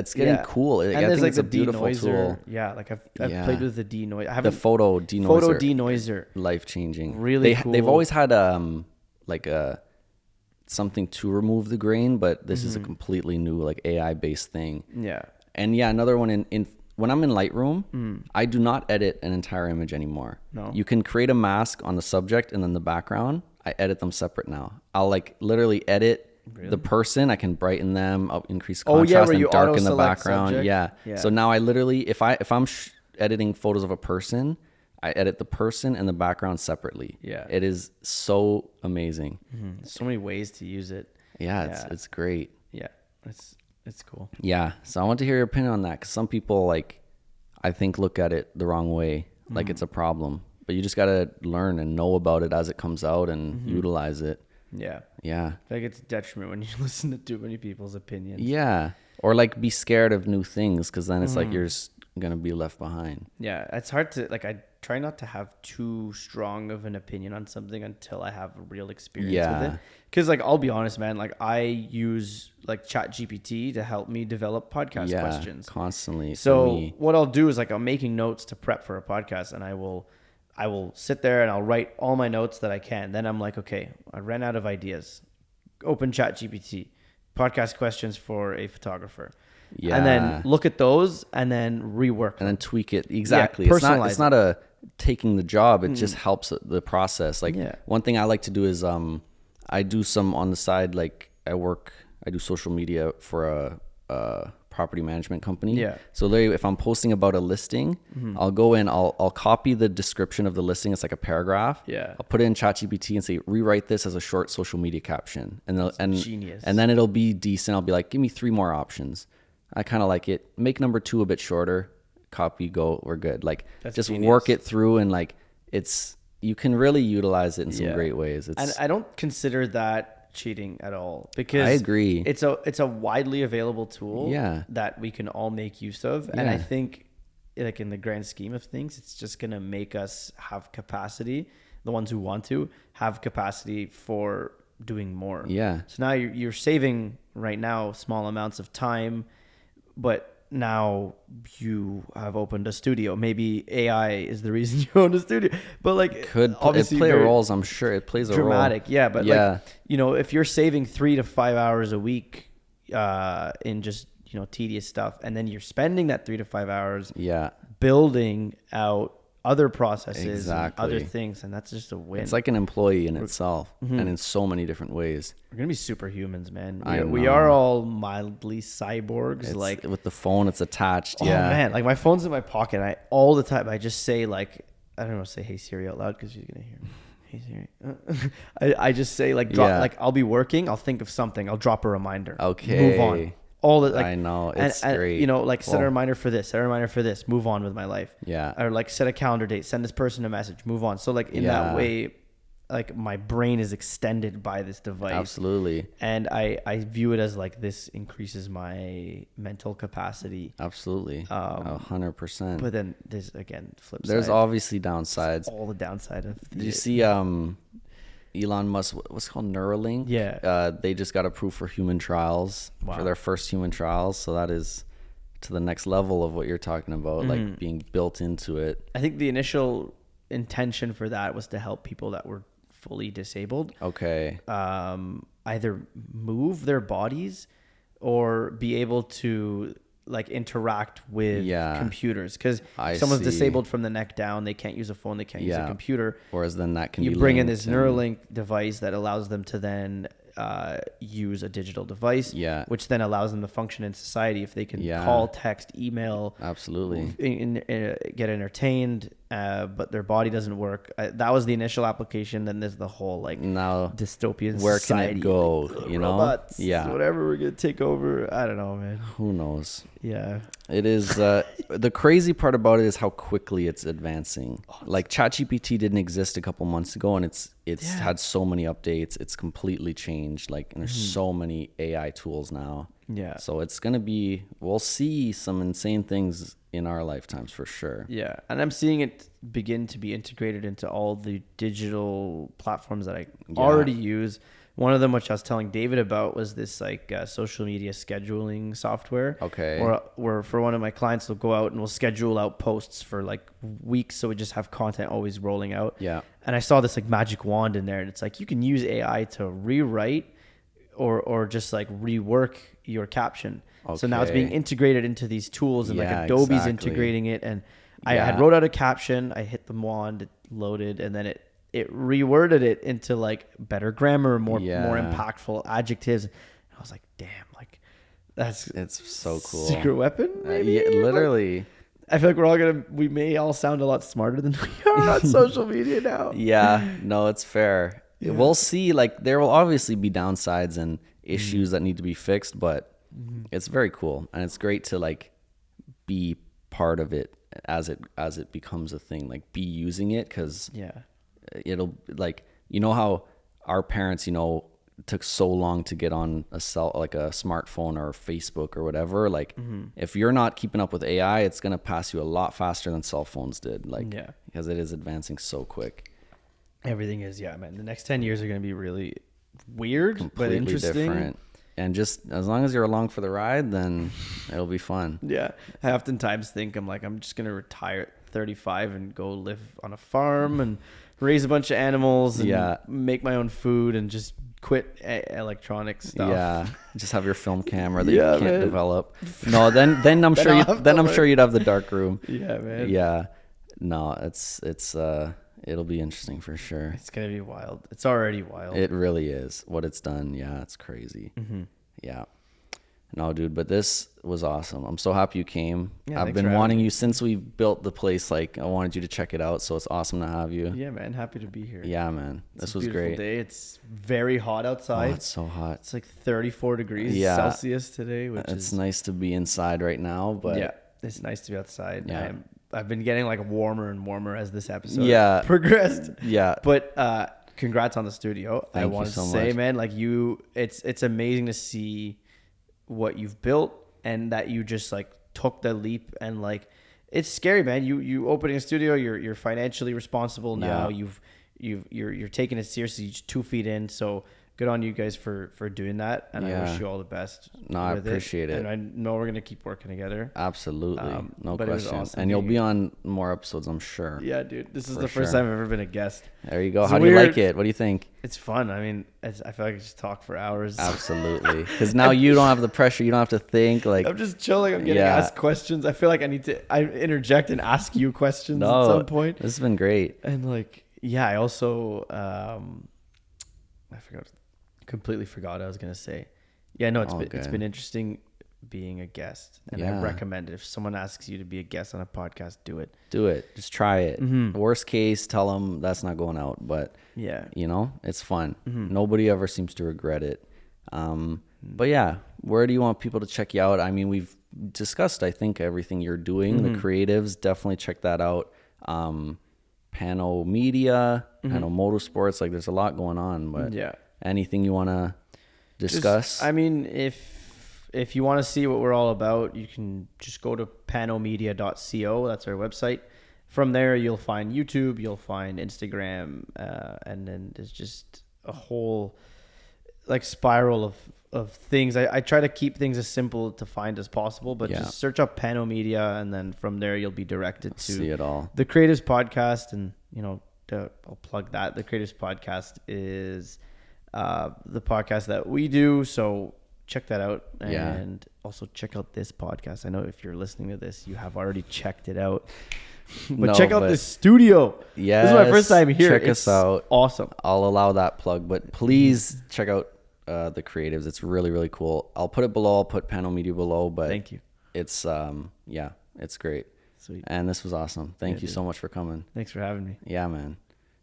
I there's think like it's a beautiful tool. Yeah, like I've played with the denoiser. I The photo denoiser. Photo denoiser. Life changing. Really cool. They've always had something to remove the grain, but this is a completely new like AI based thing. Yeah. And another one in when I'm in Lightroom, I do not edit an entire image anymore. No. You can create a mask on the subject and then the background. I edit them separate now. I'll like literally edit the person. I can brighten them, I'll increase contrast and darken the background. Subject. Yeah. So now I literally, if I'm editing photos of a person, I edit the person and the background separately. Yeah. It is so amazing. So many ways to use it. Yeah. It's great. Yeah. It's cool. Yeah. So I want to hear your opinion on that, because some people I think look at it the wrong way, like it's a problem. But you just got to learn and know about it as it comes out and utilize it. Yeah. Yeah. I think it's a detriment when you listen to too many people's opinions. Yeah. Or like be scared of new things, because then it's like you're just going to be left behind. Yeah. It's hard to, I try not to have too strong of an opinion on something until I have a real experience with it. Because I'll be honest, man, I use ChatGPT to help me develop podcast questions. Constantly. So what I'll do is I'm making notes to prep for a podcast, and I will sit there and I'll write all my notes that I can. Then I'm like, okay, I ran out of ideas. Open ChatGPT, podcast questions for a photographer. Yeah. And then look at those and then rework them. And then tweak it. Exactly. Yeah, it's not a taking the job. It just helps the process. One thing I like to do is I do some on the side, I do social media for a property management company. Yeah. So if I'm posting about a listing, I'll go in, I'll copy the description of the listing. It's like a paragraph. Yeah. I'll put it in ChatGPT and say, rewrite this as a short social media caption. And genius. And then it'll be decent. I'll be like, give me 3 more options. I kind of like it. Make number 2 a bit shorter. Copy, go, we're good. That's just genius. Work it through, and you can really utilize it in some great ways. And I don't consider that cheating at all, because I agree. It's a widely available tool that we can all make use of. And I think in the grand scheme of things, it's just going to make us have capacity. The ones who want to have capacity for doing more. Yeah. So now you're saving right now small amounts of time, but now you have opened a studio. Maybe AI is the reason you own a studio, but obviously play roles. I'm sure it plays a role. Dramatic, yeah. But if you're saving 3 to 5 hours a week in just tedious stuff, and then you're spending that 3 to 5 hours Yeah. building out other processes Exactly. and other things, and that's just a win. It's like an employee in itself, and in so many different ways. We're gonna be superhumans, man. I We know. are all mildly cyborgs. It's, like, with the phone, it's attached. oh Yeah. man, like my phone's in my pocket. All the time I just say, like, I don't know, say "Hey Siri" out loud because she's gonna hear me. Hey Siri. I just say, like, drop. Yeah. Like, I'll be working, I'll think of something, I'll drop a reminder. Okay. Move on. All the, like, I know, it's and, great. like, set a Well- reminder for this, set a reminder for this, move on with my life. Yeah. Or like set a calendar date, send this person a message, move on. So like in Yeah. that way, like my brain is extended by this device. Absolutely. And I view it as like this increases my mental capacity. Absolutely. 100%. But then there's again flip There's side. obviously downsides. All the downside of Did you see Elon Musk, what's it called, Neuralink? Yeah. They just got approved for human trials, Wow. for their first human trials. So that is to the next level of what you're talking about, like being built into it. I think the initial intention for that was to help people that were fully disabled Okay. either move their bodies or be able to like interact with Yeah. computers, because I someone's see. disabled from the neck down, they can't use a phone, they can't use a Yeah. computer. Whereas then that can You be bring in linked this and- Neuralink device that allows them to then use a digital device, Yeah. which then allows them to function in society if they can Yeah. call, text, email, Absolutely. get entertained, but their body doesn't work. That was the initial application. Then there's the whole like Now, dystopian where society. can it go? Like, You know? robots, Yeah. whatever, we're gonna take over. I don't know, man. Who knows? Yeah, It is the crazy part about it is how quickly it's advancing. Like ChatGPT didn't exist a couple months ago, and it's Yeah. had so many updates. It's completely changed. Like, and there's so many AI tools now. yeah, So it's gonna be. We'll see some insane things in our lifetimes for sure. yeah. And I'm seeing it begin to be integrated into all the digital platforms that I already use. One of them, which I was telling David about, was this like social media scheduling software. Okay. Where for one of my clients, they'll go out and we'll schedule out posts for like weeks, so we just have content always rolling out. Yeah. And I saw this like magic wand in there, and it's like you can use AI to rewrite or just like rework your caption. So now it's being Okay. integrated into these tools, and Yeah, like Adobe's exactly. integrating it. And I Yeah. had wrote out a caption, I hit the wand, it loaded, and then it reworded it into like better grammar, more Yeah. impactful adjectives. And I was like, damn, like that's It's so cool. secret weapon. Maybe? Yeah, literally. I feel like we may all sound a lot smarter than we are on social media now. Yeah, no, it's fair. Yeah. We'll see. Like, there will obviously be downsides and issues that need to be fixed, but it's very cool, and it's great to like be part of it as it becomes a thing. Like, be using it, because Yeah. it'll, like, you know how our parents, took so long to get on a smartphone or Facebook or whatever. Like, if you're not keeping up with AI, it's gonna pass you a lot faster than cell phones did. Like, Yeah. because it is advancing so quick. Everything is, yeah, man. The next 10 years are going to be really weird, but Completely interesting. different. And just as long as you're along for the ride, then it'll be fun. Yeah. I oftentimes think I'm just going to retire at 35 and go live on a farm and raise a bunch of animals and Yeah. make my own food and just quit electronic stuff. Yeah, just have your film camera that Yeah, you can't man. develop. No, then I'm Then sure I'll have I'm to sure you'd have the dark room. Yeah, man. Yeah, no, it's it'll be interesting for sure. It's going to be wild. It's already wild. It really is what it's done. Yeah, it's crazy. Yeah. No, dude, but this was awesome. I'm so happy you came. Yeah, I've thanks been for having wanting me. you since we built the place. Like, I wanted you to check it out, so it's awesome to have you. Yeah, man. Happy to be here. Yeah, man. It's This a was beautiful great. day. It's very hot Oh, outside. it's so hot. It's like 34 degrees Yeah. Celsius today, which It's is nice to be inside right now, but yeah, it's nice to be outside. Yeah. I've been getting like warmer and warmer as this episode Yeah. progressed. yeah, But congrats on the studio. I Thank you want to so say, much. man, like it's amazing to see what you've built and that you just like took the leap, and like it's scary, man. You opening a studio, you're financially responsible now. Yeah. You're taking it seriously. You're 2 feet in, so good on you guys for doing that, and I wish you all the best. No, I appreciate it. And I know we're gonna keep working together. Absolutely, no question. Awesome and you'll be on more episodes, I'm sure. Yeah, dude, this is the first time I've ever been a guest. There you go. How do you like it? What do you think? It's fun. I mean, I feel like I just talk for hours. Absolutely, because now you don't have the pressure. You don't have to think. Like, I'm just chilling. I'm getting asked questions. I feel like I interject and ask you questions at some point. This has been great. And like, yeah, I also completely forgot what I was gonna say. Yeah, no, it's been interesting being a guest, and I recommend it. If someone asks you to be a guest on a podcast, do it. Just try it. Worst case, tell them that's not going out, but it's fun. Nobody ever seems to regret it. But yeah, where do you want people to check you out? I mean, we've discussed, I think, everything you're doing. The creatives, definitely check that out. Pano Media, Pano Motorsports, like there's a lot going on, but anything you want to discuss? I mean, if you want to see what we're all about, you can just go to panomedia.co. That's our website. From there, you'll find YouTube, you'll find Instagram, and then there's just a whole like spiral of things. I try to keep things as simple to find as possible, but just search up Pano Media, and then from there you'll be directed to see it all. The Creatives Podcast, and I'll plug that. The Creatives Podcast is the podcast that we do, so check that out, and also check out this podcast. I know if you're listening to this, you have already checked it out. But check out the studio. Yeah, this is my first time here. Check us out. Awesome. I'll allow that plug, but please check out the Creatives. It's really, really cool. I'll put it below. I'll put Pano Media below. But thank you. It's it's great. Sweet. And this was awesome. Thank you so much for coming. Thanks for having me. Yeah, man.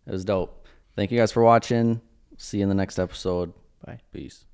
It was dope. Thank you guys for watching. See you in the next episode. Bye. Peace.